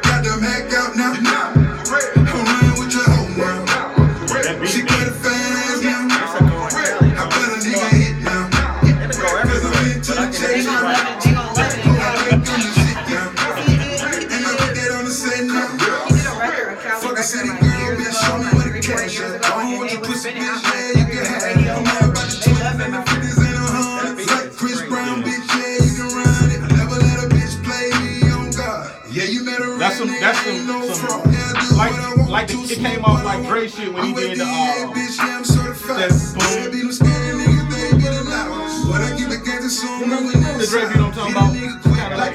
Speaker 5: Got them hack out now. I'm running with your hoe now. She got a fat ass now. I bet a nigga hit now. Cause I'm into the
Speaker 3: They
Speaker 5: chase
Speaker 3: gonna
Speaker 5: now.
Speaker 3: love it. They gonna love it. He did a record, a Cali record, like years ago, like 3-4 years ago, and it was spinning out like radio. They love him out there.
Speaker 5: Chris Brown, bitch, yeah, you can run it. Never let a bitch play me on God. Yeah, you met a
Speaker 2: That's some like it came off like Dre shit when he did the the Dre beat I'm talking about. Kinda like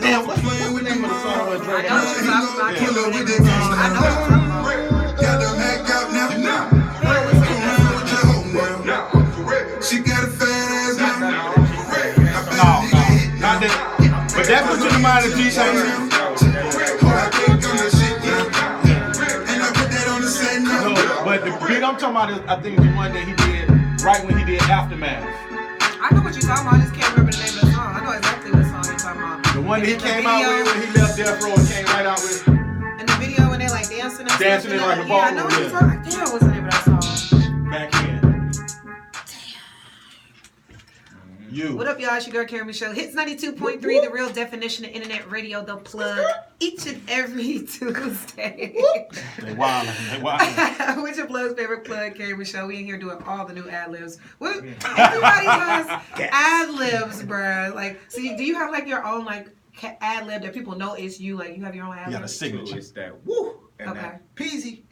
Speaker 2: damn, what's the name of the song with Dre?
Speaker 3: I know what you're talking about. I can't remember the name of the song. I know what you're talking about.
Speaker 5: Got them hack out now. Come around with your hoe now. She got a fat ass now.
Speaker 2: No, not that. But that puts you in mind of G-Shine.
Speaker 5: I think I'm the shit now. And I put that on the set now.
Speaker 2: No, but the beat I'm talking about is I think the one that he did right when he did Aftermath.
Speaker 3: I know what you're talking about. I just can't remember the name of the song. I know exactly what song you're talking about.
Speaker 2: The one that he came out with when he left Death Row and came right out with.
Speaker 3: In the video when they like dancing and
Speaker 2: Dancing in like a
Speaker 3: yeah, I know what
Speaker 2: ballroom,
Speaker 3: you're talking about. Damn, what's the name of that song?
Speaker 2: Back in. You.
Speaker 3: What up, y'all? It's your girl, Karen Michelle. Hits 92.3, the real definition of internet radio, the plug, each and every Tuesday.
Speaker 2: They wildin'.
Speaker 3: What's your plug's favorite plug, Karen Michelle? We in here doing all the new ad-libs. Everybody does ad-libs, bruh. Like, so do you have like your own like ad-lib that people know it's you? Like, you have your own ad-lib?
Speaker 2: You got a signature.
Speaker 1: It's that woo and
Speaker 3: Okay.
Speaker 1: that peasy.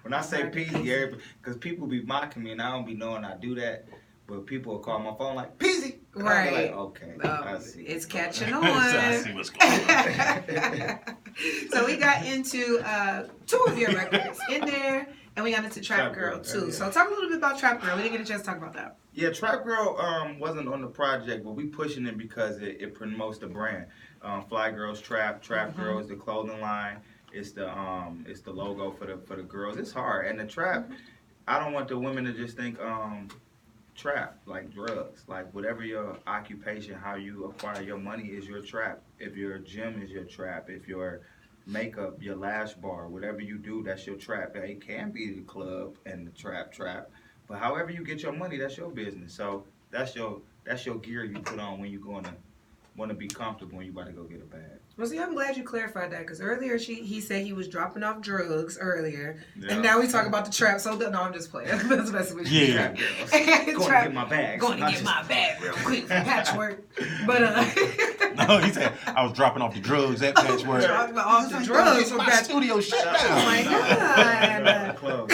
Speaker 1: When I say peasy, because people be mocking me and I don't be knowing I do that. But people will call my phone like peasy. And I'll be
Speaker 3: Right.
Speaker 1: like, okay, I see.
Speaker 3: It's catching on.
Speaker 2: So I see what's going on.
Speaker 3: So we got into 2 of your records in there, and we got into Trap Girl too.
Speaker 1: Yeah.
Speaker 3: So talk a little bit about Trap Girl. We didn't get a chance to talk about that.
Speaker 1: Yeah, Trap Girl wasn't on the project, but we pushing it because it promotes the brand. Fly Girls Trap Girls, the clothing line. It's the logo for the girls. It's hard, and the trap. I don't want the women to just think trap like drugs, like whatever your occupation, how you acquire your money is your trap. If your gym is your trap, if your makeup, your lash bar, whatever you do, that's your trap. It can be the club and the trap, but however you get your money, that's your business. So that's your gear you put on when you gonna want to be comfortable when you about to go get a bag.
Speaker 3: Well, see, I'm glad you clarified that because earlier he said he was dropping off drugs earlier,
Speaker 1: Yeah.
Speaker 3: and now we talk about the trap. So no, I'm just playing. That's messing with you.
Speaker 2: Yeah.
Speaker 1: Trap girls. Going to get my bag.
Speaker 3: Going to get my bag real quick from Patchwork, but
Speaker 2: No, he said I was dropping off the drugs at Patchwork.
Speaker 3: dropping off the drugs from
Speaker 2: My
Speaker 3: Patchwork.
Speaker 2: studio shut down.
Speaker 3: Oh my god.
Speaker 1: Club.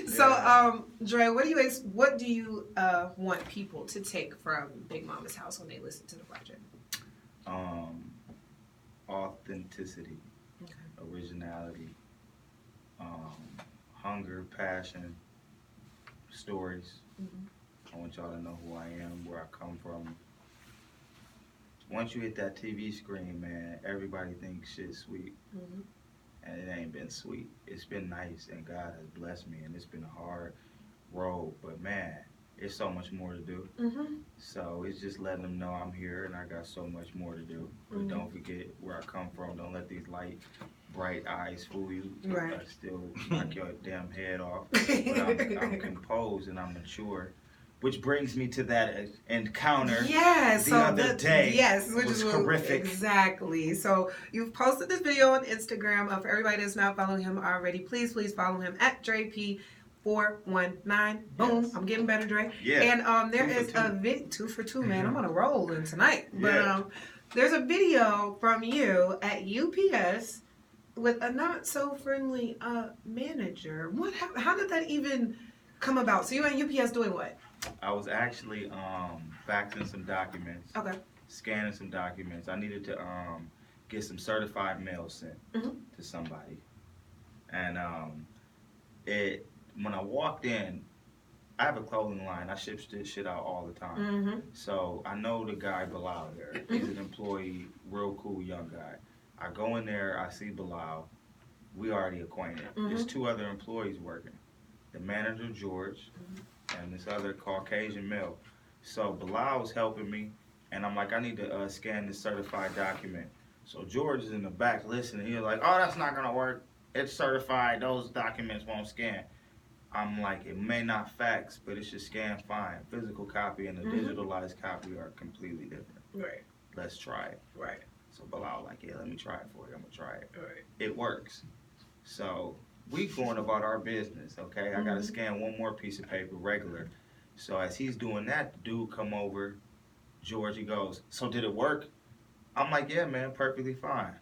Speaker 3: So, Dre, what do you want people to take from Big Mama's house when they listen to the project?
Speaker 1: Authenticity,
Speaker 3: Okay.
Speaker 1: originality, hunger, passion, stories. I want y'all to know who I am, where I come from. Once you hit that TV screen, man, everybody thinks shit's sweet.
Speaker 3: Mhm.
Speaker 1: And it ain't been sweet. It's been nice, and God has blessed me, and it's been a hard road. But man, it's so much more to do.
Speaker 3: Mhm.
Speaker 1: So it's just letting them know I'm here, and I got so much more to do. But don't forget where I come from. Don't let these light, bright eyes fool you.
Speaker 3: Right.
Speaker 1: I still knock your damn head off. But I'm composed and I'm mature. Which brings me to that encounter.
Speaker 3: Yes.
Speaker 1: The
Speaker 3: So
Speaker 1: other day
Speaker 3: yes, which
Speaker 1: was
Speaker 3: is
Speaker 1: horrific.
Speaker 3: Exactly. So you've posted this video on Instagram. For everybody that's not following him already, please follow him at DreP419. Boom.
Speaker 1: Yes.
Speaker 3: I'm getting better, Dre.
Speaker 1: Yeah.
Speaker 3: And there
Speaker 1: 2 for
Speaker 3: is
Speaker 1: 2.
Speaker 3: a 2 for 2, man. I'm on a roll in tonight. But
Speaker 1: Yeah.
Speaker 3: There's a video from you at UPS with a not so friendly manager. How did that even come about? So you were at UPS doing what?
Speaker 1: I was actually faxing some documents,
Speaker 3: Okay.
Speaker 1: scanning some documents. I needed to get some certified mail sent
Speaker 3: Mhm.
Speaker 1: to somebody. And when I walked in, I have a clothing line. I ship this shit out all the time.
Speaker 3: Mm-hmm.
Speaker 1: So I know the guy Bilal there. He's an employee, real cool young guy. I go in there, I see Bilal. We already acquainted. There's two other employees working. The manager, George, and this other Caucasian male. So Bilal was helping me, and I'm like, I need to scan this certified document. So George is in the back listening. He was like, oh, that's not gonna work. It's certified. Those documents won't scan. I'm like, it may not fax, but it should scan fine. Physical copy and the digitalized copy are completely different.
Speaker 3: Right.
Speaker 1: Let's try it.
Speaker 3: Right.
Speaker 1: So Bilal like, yeah, let me try it for you. I'm gonna try it.
Speaker 3: Right.
Speaker 1: It works. So we going about our business, okay? I gotta scan one more piece of paper, regular. So as he's doing that, the dude come over, George, he goes, so did it work? I'm like, yeah, man, perfectly fine.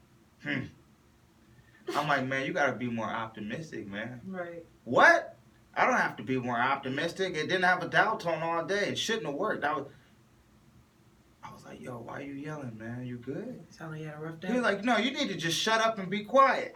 Speaker 1: I'm like, man, you gotta be more optimistic, man.
Speaker 3: Right.
Speaker 1: What? I don't have to be more optimistic. It didn't have a dial tone all day. It shouldn't have worked. I was like, yo, why are you yelling, man? You good?
Speaker 3: Sound like you had a rough day.
Speaker 1: He was like, no, you need to just shut up and be quiet.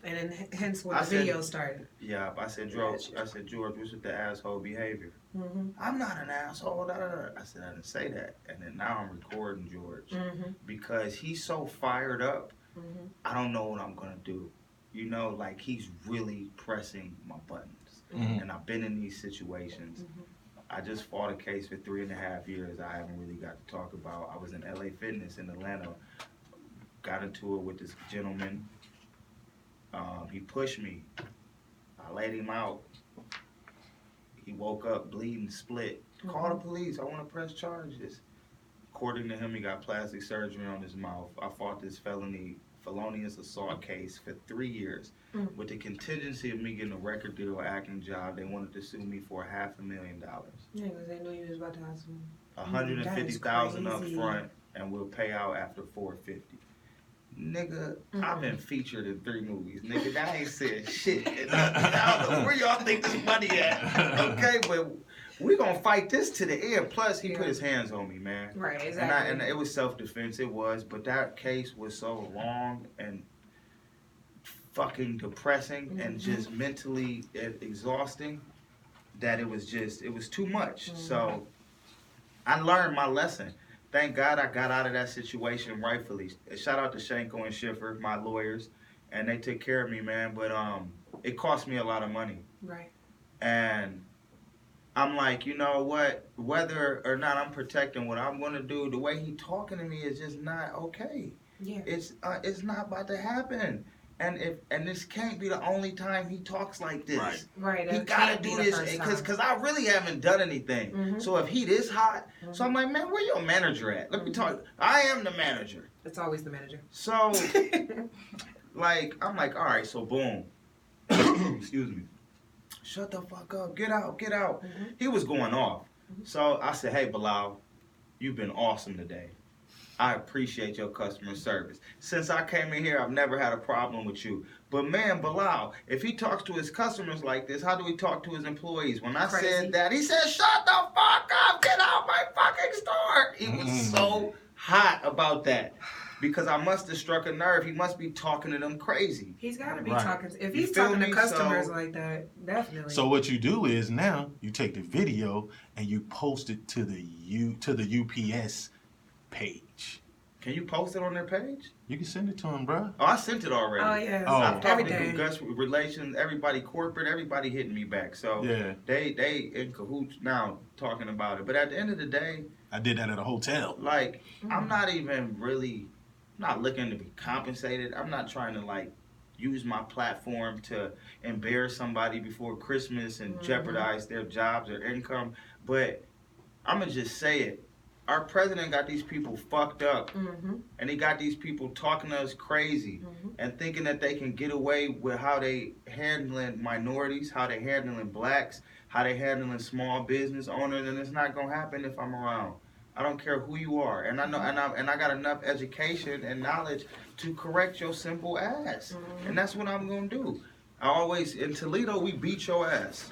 Speaker 3: And then hence when
Speaker 1: I
Speaker 3: the
Speaker 1: said-
Speaker 3: video started.
Speaker 1: Yeah, I said, George, what's with the asshole behavior?
Speaker 3: Mm-hmm.
Speaker 1: I'm not an asshole. Da, da, da. I said, I didn't say that. And then now I'm recording George
Speaker 3: Mm-hmm.
Speaker 1: because he's so fired up.
Speaker 3: Mm-hmm.
Speaker 1: I don't know what I'm going to do. You know, like he's really pressing my buttons.
Speaker 2: Mhm.
Speaker 1: And I've been in these situations. I just fought a case for 3.5 years I haven't really got to talk about. I was in LA Fitness in Atlanta. Got into it with this gentleman. He pushed me. I laid him out. He woke up bleeding, split. Call the police. I want to press charges. According to him, he got plastic surgery on his mouth. I fought this felonious assault case for 3 years. With the contingency of me getting a record deal acting job, they wanted to sue me for $500,000.
Speaker 3: Yeah, because they knew you was about to have some.
Speaker 1: $150,000 up
Speaker 3: crazy.
Speaker 1: front, and we'll pay out after $450,000. Nigga, I've been featured in 3 movies. Nigga, that ain't said shit. I don't know where y'all think this money at. Okay, but we gonna fight this to the end. Plus, he put his hands on me, man.
Speaker 3: Right, exactly.
Speaker 1: And it was self-defense. It was, but that case was so long and fucking depressing and just mentally exhausting that it was too much. So I learned my lesson. Thank God I got out of that situation rightfully. Shout out to Shanko and Schiffer, my lawyers, and they took care of me, man. But it cost me a lot of money.
Speaker 3: Right.
Speaker 1: And I'm like, you know what? Whether or not I'm protecting what I'm gonna do, the way he talking to me is just not okay.
Speaker 3: Yeah.
Speaker 1: It's not about to happen. And this can't be the only time he talks like this.
Speaker 2: Right.
Speaker 3: Right.
Speaker 1: He
Speaker 3: that
Speaker 1: gotta
Speaker 3: can't be
Speaker 1: do
Speaker 3: the
Speaker 1: this
Speaker 3: first time.
Speaker 1: because I really haven't done anything. So if he this hot, so I'm like, man, where your manager at? Let me talk. I am the manager.
Speaker 3: It's always the manager.
Speaker 1: So like I'm like, all right, so boom. Excuse me. Shut the fuck up. Get out. Get out. He was going off. So I said, hey Bilal, you've been awesome today. I appreciate your customer service. Since I came in here, I've never had a problem with you. But man, Bilal, if he talks to his customers like this, how do he talk to his employees? When I
Speaker 3: Crazy.
Speaker 1: said that, he said, shut the fuck up, get out my fucking store. He was so hot about that. Because I must have struck a nerve. He must be talking to them crazy.
Speaker 3: He's got to be
Speaker 2: Right.
Speaker 3: talking. If
Speaker 1: You
Speaker 3: he's
Speaker 1: feel
Speaker 3: talking to
Speaker 1: me?
Speaker 3: customers
Speaker 1: So-
Speaker 3: like that, definitely.
Speaker 2: So what you do is now you take the video and you post it to the UPS page.
Speaker 1: Can you post it on their page?
Speaker 2: You can send it to them, bro.
Speaker 1: Oh, I sent it already.
Speaker 3: Oh yeah.
Speaker 2: Oh.
Speaker 1: I've talked to
Speaker 3: Everything.
Speaker 1: Gus Relations, everybody corporate, everybody hitting me back. So
Speaker 2: Yeah.
Speaker 1: they in cahoots now talking about it. But at the end of the day,
Speaker 2: I did that at a hotel.
Speaker 1: like I'm not even really not looking to be compensated. I'm not trying to like use my platform to embarrass somebody before Christmas and jeopardize their jobs or income. But I'm gonna just say it. Our president got these people fucked up, and he got these people talking to us crazy and thinking that they can get away with how they handling minorities, how they handling blacks, how they handling small business owners, and it's not gonna happen if I'm around. I don't care who you are, and I know, and I got enough education and knowledge to correct your simple ass, and that's what I'm gonna do. I always in Toledo we beat your ass.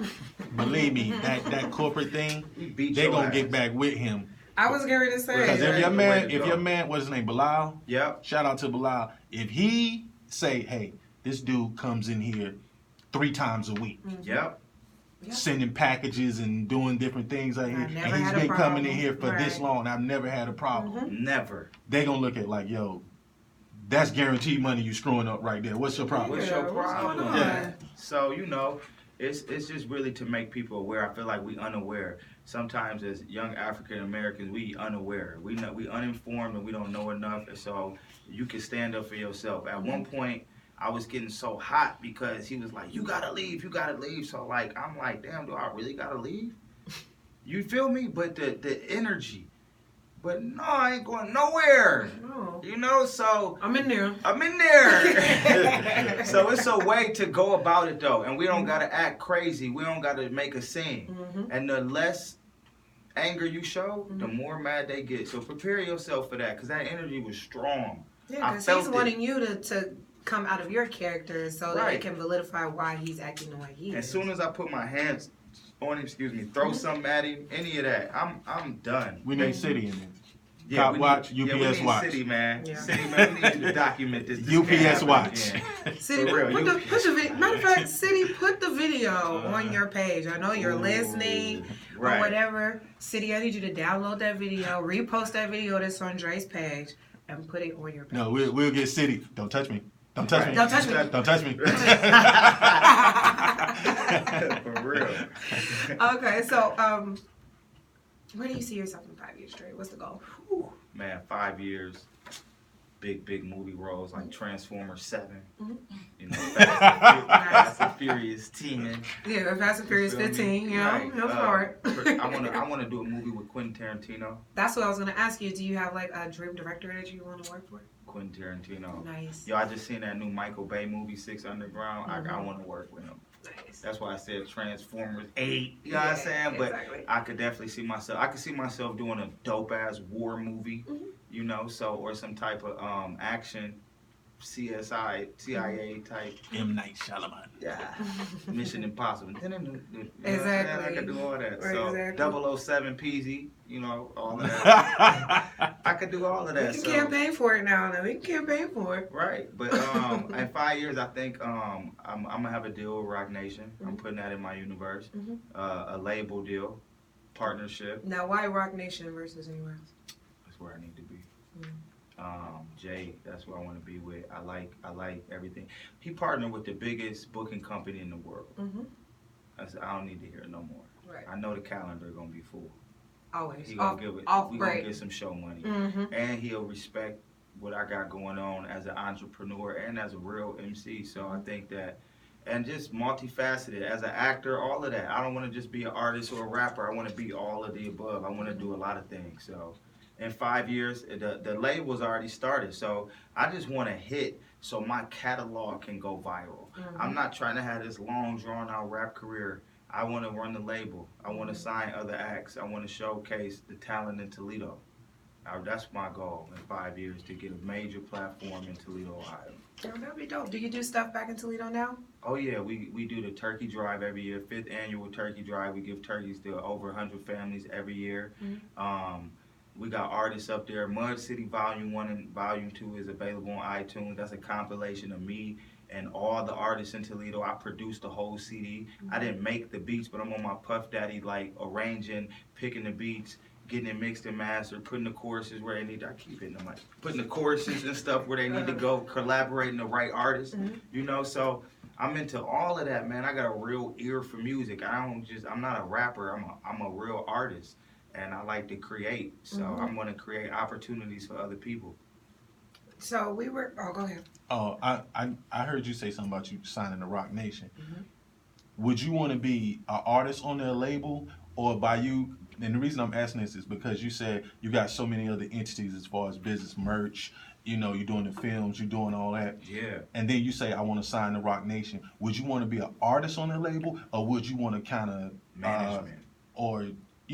Speaker 2: Believe me, that corporate thing,
Speaker 1: We beat
Speaker 2: they
Speaker 1: your
Speaker 2: gonna
Speaker 1: ass.
Speaker 2: get back with him.
Speaker 3: I was going to say.
Speaker 2: Because if
Speaker 1: Yeah.
Speaker 2: your man, what's his name, Bilal?
Speaker 1: Yep.
Speaker 2: Shout out to Bilal. If he say, hey, this dude comes in here 3 times a week,
Speaker 1: Yep.
Speaker 3: Yeah.
Speaker 2: sending packages and doing different things out here,
Speaker 3: I've never
Speaker 2: and he's
Speaker 3: had a
Speaker 2: been coming in
Speaker 3: problem.
Speaker 2: here for this
Speaker 3: Right.
Speaker 2: long, I've never had a problem.
Speaker 1: Never.
Speaker 2: They gonna look at like, yo, that's guaranteed money you screwing up right there. What's your problem?
Speaker 1: What's
Speaker 3: Yeah,
Speaker 1: your
Speaker 3: what's going
Speaker 1: problem?
Speaker 3: on?
Speaker 2: Yeah.
Speaker 1: So it's just really to make people aware. I feel like we unaware. Sometimes as young African Americans, we unaware. We uninformed and we don't know enough. And so you can stand up for yourself. At one point, I was getting so hot because he was like, "You gotta leave, you gotta leave." So like, I'm like, "Damn, do I really gotta leave?" You feel me? But the energy. But no, I ain't going nowhere.
Speaker 3: No.
Speaker 1: You know, so
Speaker 3: I'm in there.
Speaker 1: I'm in there. So it's a way to go about it though, and we don't gotta act crazy. We don't gotta make a scene. And the less anger you show, the more mad they get. So prepare yourself for that, cause that energy was strong.
Speaker 3: Yeah,
Speaker 1: I
Speaker 3: because
Speaker 1: felt
Speaker 3: he's
Speaker 1: it.
Speaker 3: wanting you to come out of your character so that
Speaker 1: Right.
Speaker 3: it can validify why he's acting the way he is.
Speaker 1: As soon as I put my hands on him, throw something at him, any of that, I'm done.
Speaker 2: We need City in there.
Speaker 1: Yeah,
Speaker 2: Cop
Speaker 1: we
Speaker 2: watch,
Speaker 1: need,
Speaker 2: UPS
Speaker 1: we need
Speaker 2: watch.
Speaker 1: City, man.
Speaker 3: Yeah.
Speaker 1: City, man, we need you to document this. This can't
Speaker 2: UPS
Speaker 1: happen
Speaker 2: watch.
Speaker 1: again.
Speaker 3: City,
Speaker 1: For real,
Speaker 3: put the video. Matter of fact, City, put the video on your page. I know you're
Speaker 1: Ooh,
Speaker 3: listening
Speaker 1: right.
Speaker 3: or whatever. City, I need you to download that video, repost that video that's on Dre's page, and put it on your page.
Speaker 2: No, we'll get City. Don't touch me. Don't touch me.
Speaker 3: Don't touch me.
Speaker 2: Don't touch me.
Speaker 1: For real.
Speaker 3: Okay, so where do you see yourself in 5 years straight? What's the goal?
Speaker 1: Man, 5 years, big movie roles like Transformers 7, you know, Fast and Furious 10.
Speaker 3: Yeah, Fast and Furious
Speaker 1: You feel me?
Speaker 3: 15. You know,
Speaker 1: Right.
Speaker 3: go for it.
Speaker 1: I wanna do a movie with Quentin Tarantino.
Speaker 3: That's what I was gonna ask you. Do you have like a dream director that you want to work for?
Speaker 1: Quentin Tarantino.
Speaker 3: Nice.
Speaker 1: Yo, I just seen that new Michael Bay movie, Six Underground. I want to work with him.
Speaker 3: Nice.
Speaker 1: That's why I said Transformers 8. You know what I'm saying? But
Speaker 3: Exactly.
Speaker 1: I could definitely see myself. I could see myself doing a dope ass war movie, you know, or some type of action, CSI, CIA type.
Speaker 2: M. Night Shyamalan.
Speaker 1: Yeah. Mission Impossible. You know what I'm saying?
Speaker 3: Exactly.
Speaker 1: I could do all that.
Speaker 3: Right,
Speaker 1: So
Speaker 3: exactly.
Speaker 1: 007 PZ, you know, all of that. I could do all of that.
Speaker 3: We can
Speaker 1: So.
Speaker 3: campaign for it now. We can campaign for it.
Speaker 1: Right, but in 5 years, I think I'm gonna have a deal with Rock Nation. I'm putting that in my universe, a label deal, partnership.
Speaker 3: Now, why Rock Nation versus anywhere else?
Speaker 1: That's where I need to be. Jay, that's where I want to be with. I like everything. He partnered with the biggest booking company in the world. I said I don't need to hear no more.
Speaker 3: Right.
Speaker 1: I know the calendar gonna be full.
Speaker 3: Always.
Speaker 1: He gonna give it. We gonna get some show money, and he'll respect what I got going on as an entrepreneur and as a real MC. So I think that, and just multifaceted as an actor, all of that. I don't want to just be an artist or a rapper. I want to be all of the above. I want to do a lot of things. So in 5 years, the label's already started. So I just want to hit so my catalog can go viral. I'm not trying to have this long, drawn out rap career. I want to run the label. I want to sign other acts. I want to showcase the talent in Toledo. That's my goal in 5 years, to get a major platform in Toledo, Ohio.
Speaker 3: Oh, that'd be dope. Do you do stuff back in Toledo now?
Speaker 1: Oh yeah, we do the turkey drive every year, 5th annual turkey drive. We give turkeys to over 100 families every year. We got artists up there. Mud City Volume 1 and Volume 2 is available on iTunes. That's a compilation of me and all the artists in Toledo. I produced the whole CD. I didn't make the beats, but I'm on my Puff Daddy, like arranging, picking the beats, getting it mixed and mastered, putting the choruses where they need to, I keep hitting the mic, putting the choruses and stuff where they need to go, collaborating the right artists, you know, so I'm into all of that, man. I got a real ear for music. I'm not a rapper, I'm a real artist, and I like to create, so I'm gonna create opportunities for other people.
Speaker 3: So go ahead.
Speaker 2: Oh, I heard you say something about you signing the Rock Nation. Would you want to be an artist on their label, or by you? And the reason I'm asking this is because you said you got so many other entities as far as business, merch. You know, you're doing the films, you're doing all that.
Speaker 1: Yeah.
Speaker 2: And then you say, I want to sign the Rock Nation. Would you want to be an artist on the label, or would you want to kind of
Speaker 1: Management.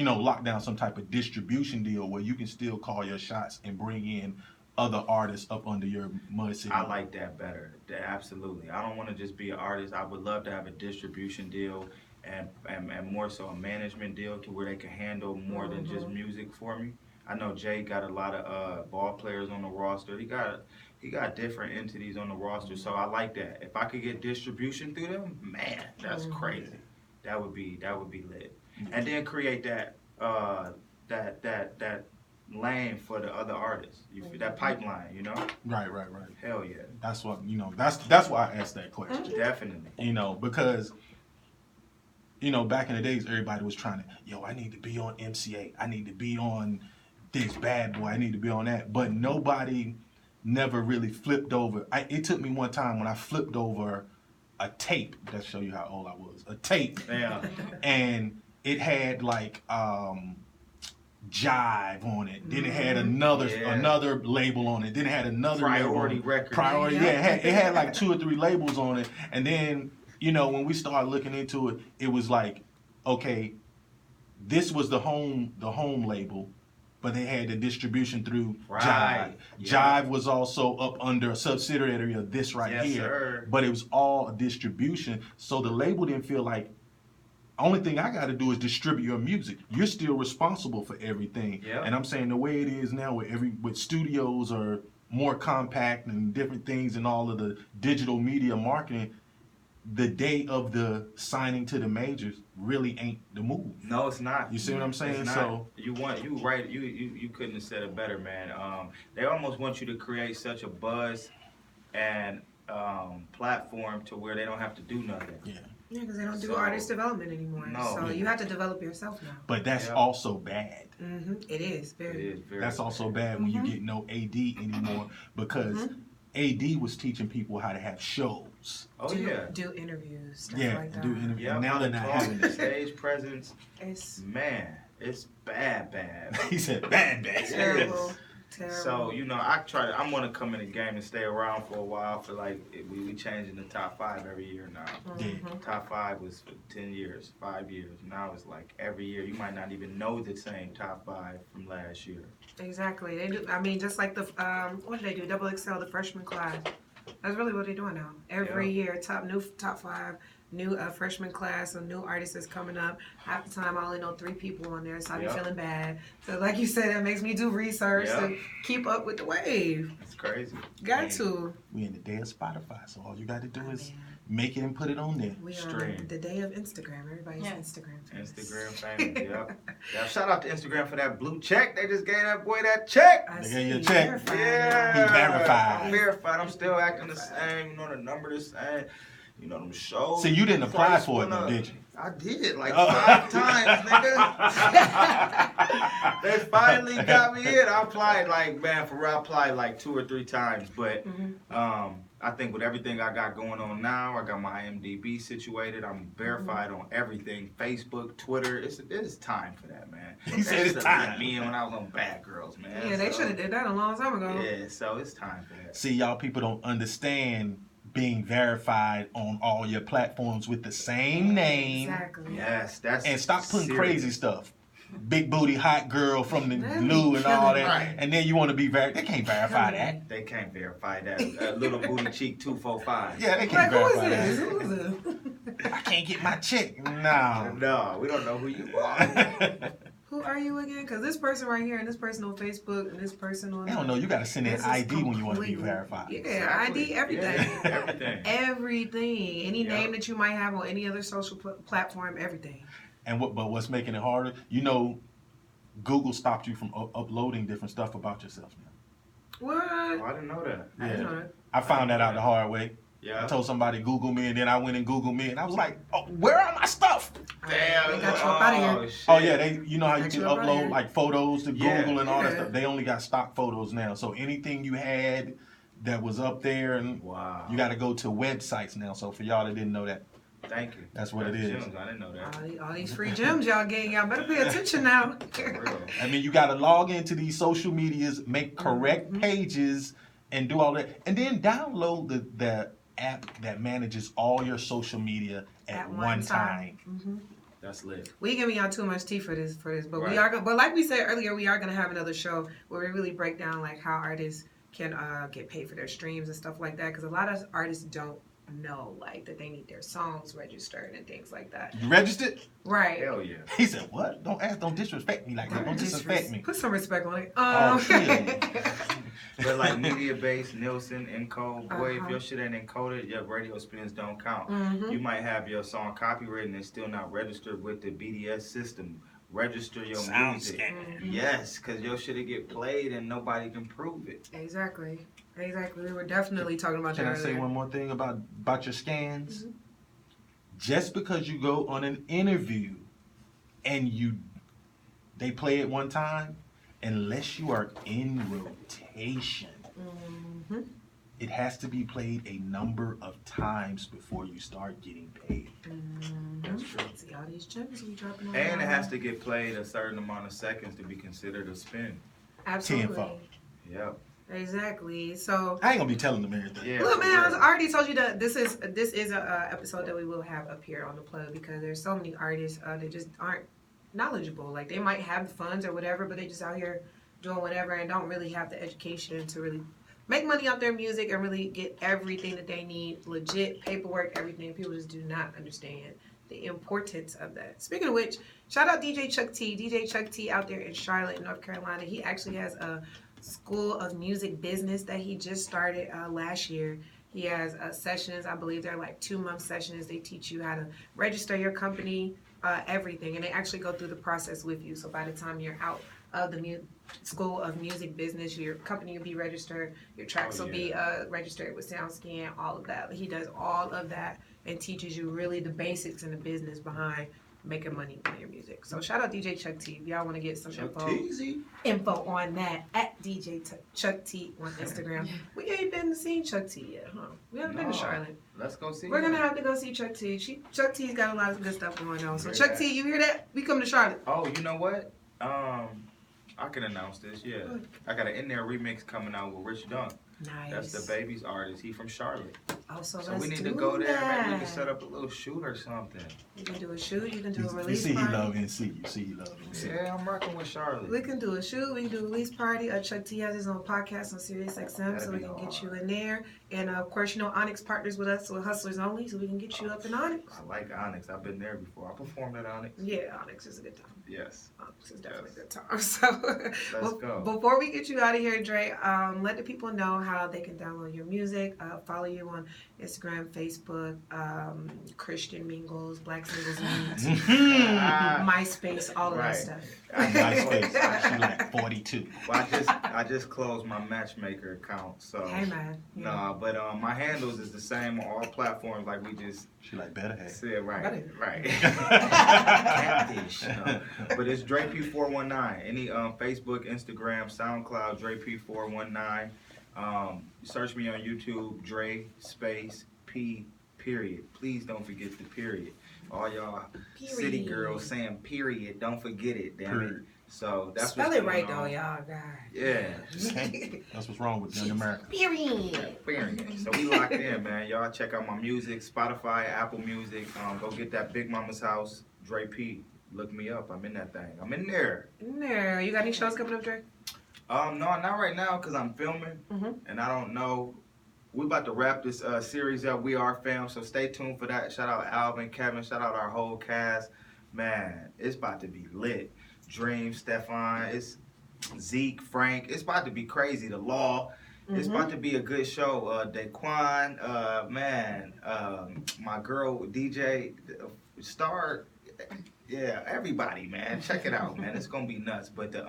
Speaker 2: lock down some type of distribution deal where you can still call your shots and bring in other artists up under your Mud City.
Speaker 1: I like that better. Absolutely. I don't want to just be an artist. I would love to have a distribution deal and more so a management deal to where they can handle more than just music for me. I know Jay got a lot of ball players on the roster. He got different entities on the roster, so I like that. If I could get distribution through them, man, that's crazy. That would be lit. And then create that lane for the other artists. You feel that pipeline, you know?
Speaker 2: Right.
Speaker 1: Hell yeah.
Speaker 2: That's what that's why I asked that question.
Speaker 1: Definitely.
Speaker 2: Because back in the days, everybody was trying to, I need to be on MCA. I need to be on this Bad Boy. I need to be on that. But nobody never really flipped over. It took me one time when I flipped over a tape. That show you how old I was. A tape.
Speaker 1: Yeah.
Speaker 2: And it had like Jive on it. Then it had another label on it. Then it had another
Speaker 1: Priority
Speaker 2: label.
Speaker 1: Records.
Speaker 2: Priority. Yeah, it had like 2 or 3 labels on it. And then when we started looking into it, it was like, okay, this was the home label, but they had the distribution through Jive.
Speaker 1: Yeah.
Speaker 2: Jive was also up under a subsidiary of this
Speaker 1: Yes,
Speaker 2: here,
Speaker 1: sir.
Speaker 2: but it was all a distribution. So the label didn't feel like, only thing I got to do is distribute your music. You're still responsible for everything.
Speaker 1: Yep.
Speaker 2: And I'm saying the way it is now, with studios are more compact and different things and all of the digital media marketing, the day of the signing to the majors really ain't the move.
Speaker 1: No, it's not.
Speaker 2: You see what I'm saying?
Speaker 1: It's not.
Speaker 2: So
Speaker 1: you right. You couldn't have said it better, man. They almost want you to create such a buzz and platform to where they don't have to do nothing.
Speaker 2: yeah,
Speaker 3: Yeah, because they don't do
Speaker 1: So-
Speaker 3: artist development anymore.
Speaker 1: No.
Speaker 3: So you have to develop yourself now.
Speaker 2: but that's
Speaker 1: Yeah.
Speaker 2: also bad.
Speaker 3: It is
Speaker 1: It
Speaker 3: very.
Speaker 1: is very.
Speaker 2: That's also bad when you get no AD anymore because AD was teaching people how to have shows.
Speaker 1: Oh
Speaker 3: do,
Speaker 1: yeah.
Speaker 3: do interviews, stuff
Speaker 2: Yeah,
Speaker 3: like that.
Speaker 2: do interviews.
Speaker 1: Yeah.
Speaker 2: And now they're not having it.
Speaker 1: Stage presence,
Speaker 3: It's
Speaker 1: man. It's bad.
Speaker 2: He said bad.
Speaker 3: terrible. Terrible.
Speaker 1: So I'm gonna come in the game and stay around for a while. For like we changing the top 5 every year now.
Speaker 2: Yeah.
Speaker 1: Top 5 was for 10 years, 5 years. Now it's like every year you might not even know the same top 5 from last year.
Speaker 3: Exactly. They do. I mean, just like the what did they do? Double XL, the freshman class. That's really what they're doing now. Every year, top 5, new freshman class, a new artist is coming up. Half the time, I only know 3 people on there, so I be
Speaker 1: Yep.
Speaker 3: feeling bad. So, like you said, that makes me do research to
Speaker 1: Yep.
Speaker 3: keep up with the wave.
Speaker 1: It's crazy.
Speaker 3: Got
Speaker 1: Man,
Speaker 3: to.
Speaker 2: We in the day of Spotify, so all you got to do is
Speaker 3: Man.
Speaker 2: make it and put it on there.
Speaker 3: We
Speaker 1: Stream.
Speaker 3: on the day of Instagram. Everybody's
Speaker 4: Yeah.
Speaker 3: Instagram. famous.
Speaker 1: Instagram famous. Yep. Shout out to Instagram for that blue check. They just gave that boy that check.
Speaker 3: I
Speaker 2: They
Speaker 3: see.
Speaker 2: gave you a check.
Speaker 3: Verified.
Speaker 1: Yeah.
Speaker 2: He verified.
Speaker 1: I'm verified. I'm still acting the same. The number the same. Them shows.
Speaker 2: See, you didn't apply
Speaker 1: Price
Speaker 2: for it
Speaker 1: went
Speaker 2: though,
Speaker 1: up.
Speaker 2: did you?
Speaker 1: I did like 5 times, nigga. They finally got me in. I applied like 2 or 3 times, but I think with everything I got going on now, I got my IMDb situated. I'm verified on everything: Facebook, Twitter. It is time for that, man.
Speaker 2: He said it's time.
Speaker 1: Me and when I was on Bad Girls, man.
Speaker 3: Yeah, they
Speaker 1: So,
Speaker 3: should have did that a long time ago.
Speaker 1: Yeah, so it's time for that.
Speaker 2: See, y'all people don't understand being verified on all your platforms with the same name.
Speaker 3: Exactly.
Speaker 1: Yes, that's
Speaker 2: And stop putting
Speaker 1: serious.
Speaker 2: crazy stuff. Big booty hot girl from the
Speaker 3: That
Speaker 2: new
Speaker 3: be
Speaker 2: and all
Speaker 3: killing
Speaker 2: that.
Speaker 1: me.
Speaker 2: And then you want to be they can't verify that.
Speaker 1: They can't verify that. Little booty cheek 245.
Speaker 2: Yeah, they
Speaker 3: Like,
Speaker 2: can't
Speaker 3: who is
Speaker 2: verify
Speaker 3: this?
Speaker 2: that.
Speaker 3: Who is this?
Speaker 2: I can't get my check. No.
Speaker 1: No, we don't know who you are.
Speaker 3: Who are you again? Because this person right here, and this person on Facebook, and this person on.
Speaker 2: They don't know. You got to send in
Speaker 3: This is
Speaker 2: ID when you want to be
Speaker 3: completely-
Speaker 2: verified.
Speaker 3: Yeah,
Speaker 1: Exactly.
Speaker 3: ID, everything.
Speaker 1: Yeah, everything.
Speaker 3: Everything. Any
Speaker 1: Yep.
Speaker 3: name that you might have on any other social platform, everything.
Speaker 2: And what's making it harder? Google stopped you from uploading different stuff about yourself now.
Speaker 3: What?
Speaker 1: Oh, I didn't know that.
Speaker 3: I didn't know that.
Speaker 2: I found that out the hard way.
Speaker 1: Yeah.
Speaker 2: I told somebody Google me, and then I went and Googled me, and I was like, "Oh, where are my stuff?"
Speaker 1: Damn.
Speaker 3: They got you up out of here.
Speaker 1: Shit.
Speaker 2: Oh yeah, you know how you
Speaker 3: Got
Speaker 2: can
Speaker 3: you up outta
Speaker 2: upload
Speaker 3: here.
Speaker 2: like photos to
Speaker 1: Yeah.
Speaker 2: Google and all that
Speaker 3: Yeah.
Speaker 2: stuff. They only got stock photos now, so anything you had that was up there, and
Speaker 1: Wow.
Speaker 2: you got to go to websites now. So for y'all that didn't know that,
Speaker 1: Thank you.
Speaker 2: That's what it is.
Speaker 1: Gems, I didn't know that.
Speaker 3: All these free gems y'all getting, y'all better pay attention now.
Speaker 1: For real.
Speaker 2: I mean, you got to log into these social medias, make correct
Speaker 3: Mm-hmm.
Speaker 2: pages, and do all that, and then download the app that manages all your social media at one time.
Speaker 1: That's lit.
Speaker 3: We giving y'all too much tea for this, but
Speaker 1: Right.
Speaker 3: we are. But like we said earlier, we are gonna have another show where we really break down like how artists can get paid for their streams and stuff like that. Because a lot of artists don't know like that they need their songs registered and things like that.
Speaker 2: You registered?
Speaker 3: Right.
Speaker 1: Hell yeah.
Speaker 2: He said, "What? Don't disrespect me like that. Don't disrespect me."
Speaker 3: Put some respect on it.
Speaker 2: Oh, shit.
Speaker 1: But like Media Base, Nielsen, Encode, boy, if
Speaker 3: Uh-huh.
Speaker 1: your shit ain't encoded, your radio spins don't count.
Speaker 3: Mhm.
Speaker 1: You might have your song copywritten and still not registered with the BDS system. Register your
Speaker 2: Sound
Speaker 1: music.
Speaker 2: scan.
Speaker 1: Yes, because your shit'll get played and nobody can prove it.
Speaker 3: Exactly. We were definitely talking about
Speaker 2: Can
Speaker 3: that
Speaker 2: I say
Speaker 3: earlier.
Speaker 2: one more thing about your scans?
Speaker 3: Mhm.
Speaker 2: Just because you go on an interview and they play it one time, unless you are in rotation,
Speaker 3: Mhm.
Speaker 2: it has to be played a number of times before you start getting paid.
Speaker 1: That's true.
Speaker 3: See all these gems we dropping on
Speaker 1: And it
Speaker 3: y'all.
Speaker 1: has to get played a certain amount of seconds to be considered a spin.
Speaker 3: Absolutely.
Speaker 2: tenfold.
Speaker 1: Yep.
Speaker 3: Exactly. So
Speaker 2: I ain't gonna be telling them everything.
Speaker 1: Yeah.
Speaker 3: look,
Speaker 1: for
Speaker 3: man, I
Speaker 1: real.
Speaker 3: already told you that this is a episode that we will have up here on the plug because there's so many artists that just aren't knowledgeable. Like they might have the funds or whatever, but they just out here doing whatever and don't really have the education to really make money off their music and really get everything that they need, legit paperwork, everything. People just do not understand the importance of that. Speaking of which, shout out DJ Chuck T. DJ Chuck T out there in Charlotte, North Carolina. He actually has a School of Music business that he just started last year. He has sessions, I believe they're like 2-month sessions. They teach you how to register your company, everything, and they actually go through the process with you. So by the time you're out of the School of Music business, your company will be registered, your tracks
Speaker 1: Oh,
Speaker 3: will be registered with SoundScan, all of that. He does all of that and teaches you really the basics and the business behind making money on your music. So shout out DJ Chuck T. If y'all want to get some
Speaker 1: Chuck
Speaker 3: info
Speaker 1: Teasy.
Speaker 3: on that at DJ Chuck T on Instagram. We ain't been to see Chuck T yet, huh? We haven't been to
Speaker 1: No.
Speaker 3: Charlotte.
Speaker 1: Let's go see.
Speaker 3: We're gonna
Speaker 1: him.
Speaker 3: have to go see Chuck T. Chuck T's got a lot of good stuff going on. So
Speaker 1: Yeah.
Speaker 3: Chuck T, you hear that? We come to Charlotte.
Speaker 1: Oh, you know what? I can announce this. Yeah, I got an In There remix coming out with Rich Dunk.
Speaker 3: Nice.
Speaker 1: That's the baby's artist. He from Charlotte.
Speaker 3: Oh, so
Speaker 1: So
Speaker 3: let's
Speaker 1: we need
Speaker 3: do
Speaker 1: to go there. Maybe we
Speaker 3: that.
Speaker 1: can set up a little shoot or something.
Speaker 3: You can do a shoot. You can do a
Speaker 2: You
Speaker 3: release
Speaker 2: see, he
Speaker 3: party.
Speaker 2: love NC. You see, he love NC.
Speaker 1: Yeah, I'm rocking with Charlotte.
Speaker 3: We can do a shoot. We can do a release party. Chuck T has his own podcast on SiriusXM,
Speaker 1: That'd
Speaker 3: so we
Speaker 1: be
Speaker 3: can get
Speaker 1: hard.
Speaker 3: you in there. And of course, you know Onyx partners with us with Hustlers Only, so we can get you up in Onyx.
Speaker 1: I like Onyx. I've been there before. I performed at Onyx.
Speaker 3: Yeah, Onyx is a good time.
Speaker 1: Yes.
Speaker 3: Onyx is definitely a good time. So
Speaker 1: Let's go.
Speaker 3: before we get you out of here, Dre, let the people know how they can download your music, follow you on Instagram, Facebook, Christian Mingles, Black Singles Meet, MySpace, all of that
Speaker 1: Right.
Speaker 3: stuff.
Speaker 2: MySpace. She like 42.
Speaker 1: Well, I just closed my Matchmaker account, so
Speaker 3: Hey man.
Speaker 1: nah. But my handles is the same on all platforms, like we just
Speaker 2: She like better have.
Speaker 1: said. Right,
Speaker 3: Better.
Speaker 1: right. Catfish. No. But it's Dre P419. Any Facebook, Instagram, SoundCloud, Dre P419. Search me on YouTube, Dre space P period. Please don't forget the period. All y'all city
Speaker 3: Period.
Speaker 1: girls saying period, don't forget it, damn it.
Speaker 2: Period.
Speaker 1: So that's
Speaker 3: Spell
Speaker 1: what's
Speaker 3: it right
Speaker 1: going
Speaker 3: though,
Speaker 1: on.
Speaker 3: y'all. God.
Speaker 1: Yeah.
Speaker 2: That's what's wrong with young America.
Speaker 3: Period.
Speaker 1: Period. So we locked in, man. Y'all check out my music, Spotify, Apple Music. Go get that Big Mama's House, Dre P. Look me up. I'm in that thing. I'm in there.
Speaker 3: No, you got any shows coming up, Dre?
Speaker 1: No, not right now because I'm filming
Speaker 3: Mhm.
Speaker 1: and I don't know. We about to wrap this series up. We Are Fam, so stay tuned for that. Shout out Alvin, Kevin. Shout out our whole cast. Man, it's about to be lit. Dream, Stefan, it's Zeke, Frank. It's about to be crazy. The Law. It's about to be a good show. Daquan, man, my girl DJ Star. Yeah, everybody, man, check it out, man. It's gonna be nuts. But the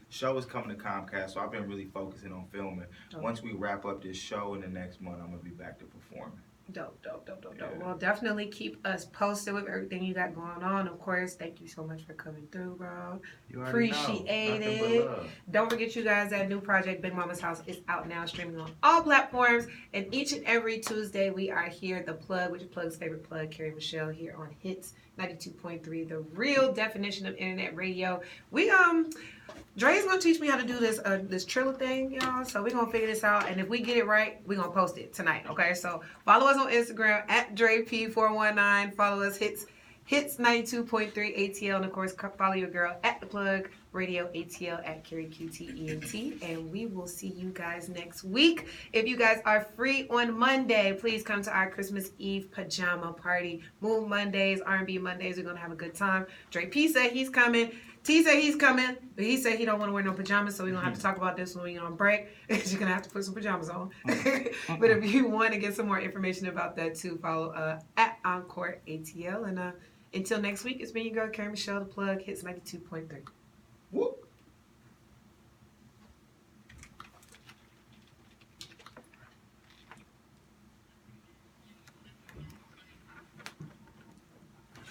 Speaker 1: show is coming to Comcast, so I've been really focusing on filming.
Speaker 3: Dope.
Speaker 1: Once we wrap up this show in the next month, I'm gonna be back to performing.
Speaker 3: Dope.
Speaker 1: Yeah.
Speaker 3: Well, definitely keep us posted with everything you got going on. Of course, thank you so much for coming through, bro.
Speaker 1: You already know.
Speaker 3: Appreciate
Speaker 1: Nothing but
Speaker 3: it.
Speaker 1: love.
Speaker 3: Don't forget, you guys, that new project, Big Mama's House, is out now, streaming on all platforms. And each and every Tuesday, we are here, The Plug, which is Plug's favorite plug, Carrie Michelle, here on Hits 92.3, the real definition of internet radio. Dre's gonna teach me how to do this Triller thing, y'all. So we're gonna figure this out, and if we get it right, we're gonna post it tonight. Okay, so follow us on Instagram at DreP419. Follow us, Hits Hits 92.3 ATL, and of course, follow your girl at The Plug, Radio ATL at Carrie QTENT, and we will see you guys next week. If you guys are free on Monday, please come to our Christmas Eve pajama party. Move Mondays, R&B Mondays, we're going to have a good time. Drake P said he's coming. T said he's coming, but he said he don't want to wear no pajamas, so we're going to have to talk about this when we're on break. You're going to have to put some pajamas on. But if you want to get some more information about that too, follow at Encore ATL. And until next week, it's been your girl, Carrie Michelle, The Plug, Hits 92.3.
Speaker 1: Whoop.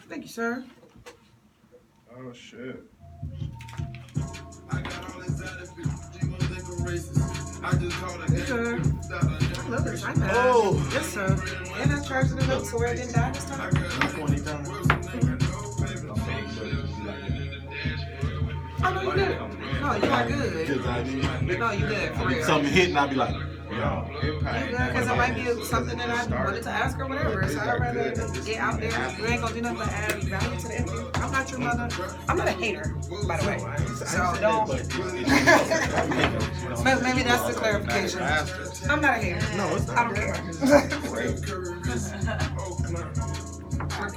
Speaker 3: Thank you, sir.
Speaker 7: Oh shit.
Speaker 5: I got all this other bitch, you gon' think I'm racist. I just called a
Speaker 3: Yes, sir. I love this iPad.
Speaker 2: Oh.
Speaker 3: Yes, sir. And I charged it up so where it didn't die this time.
Speaker 2: 20 times.
Speaker 3: Oh, no, you good. No, you are good.
Speaker 2: Because I mean,
Speaker 3: No, you good, for real.
Speaker 2: something hit and I'll be like,
Speaker 1: Yo,
Speaker 3: You good, because it might be something that I wanted to ask or whatever. So I'd rather get out there. You ain't gonna do nothing but add value to the interview. I'm not your mother. I'm not a hater, by the way. So don't. Maybe that's the clarification. I'm not a hater.
Speaker 2: no, it's not.
Speaker 3: I don't care.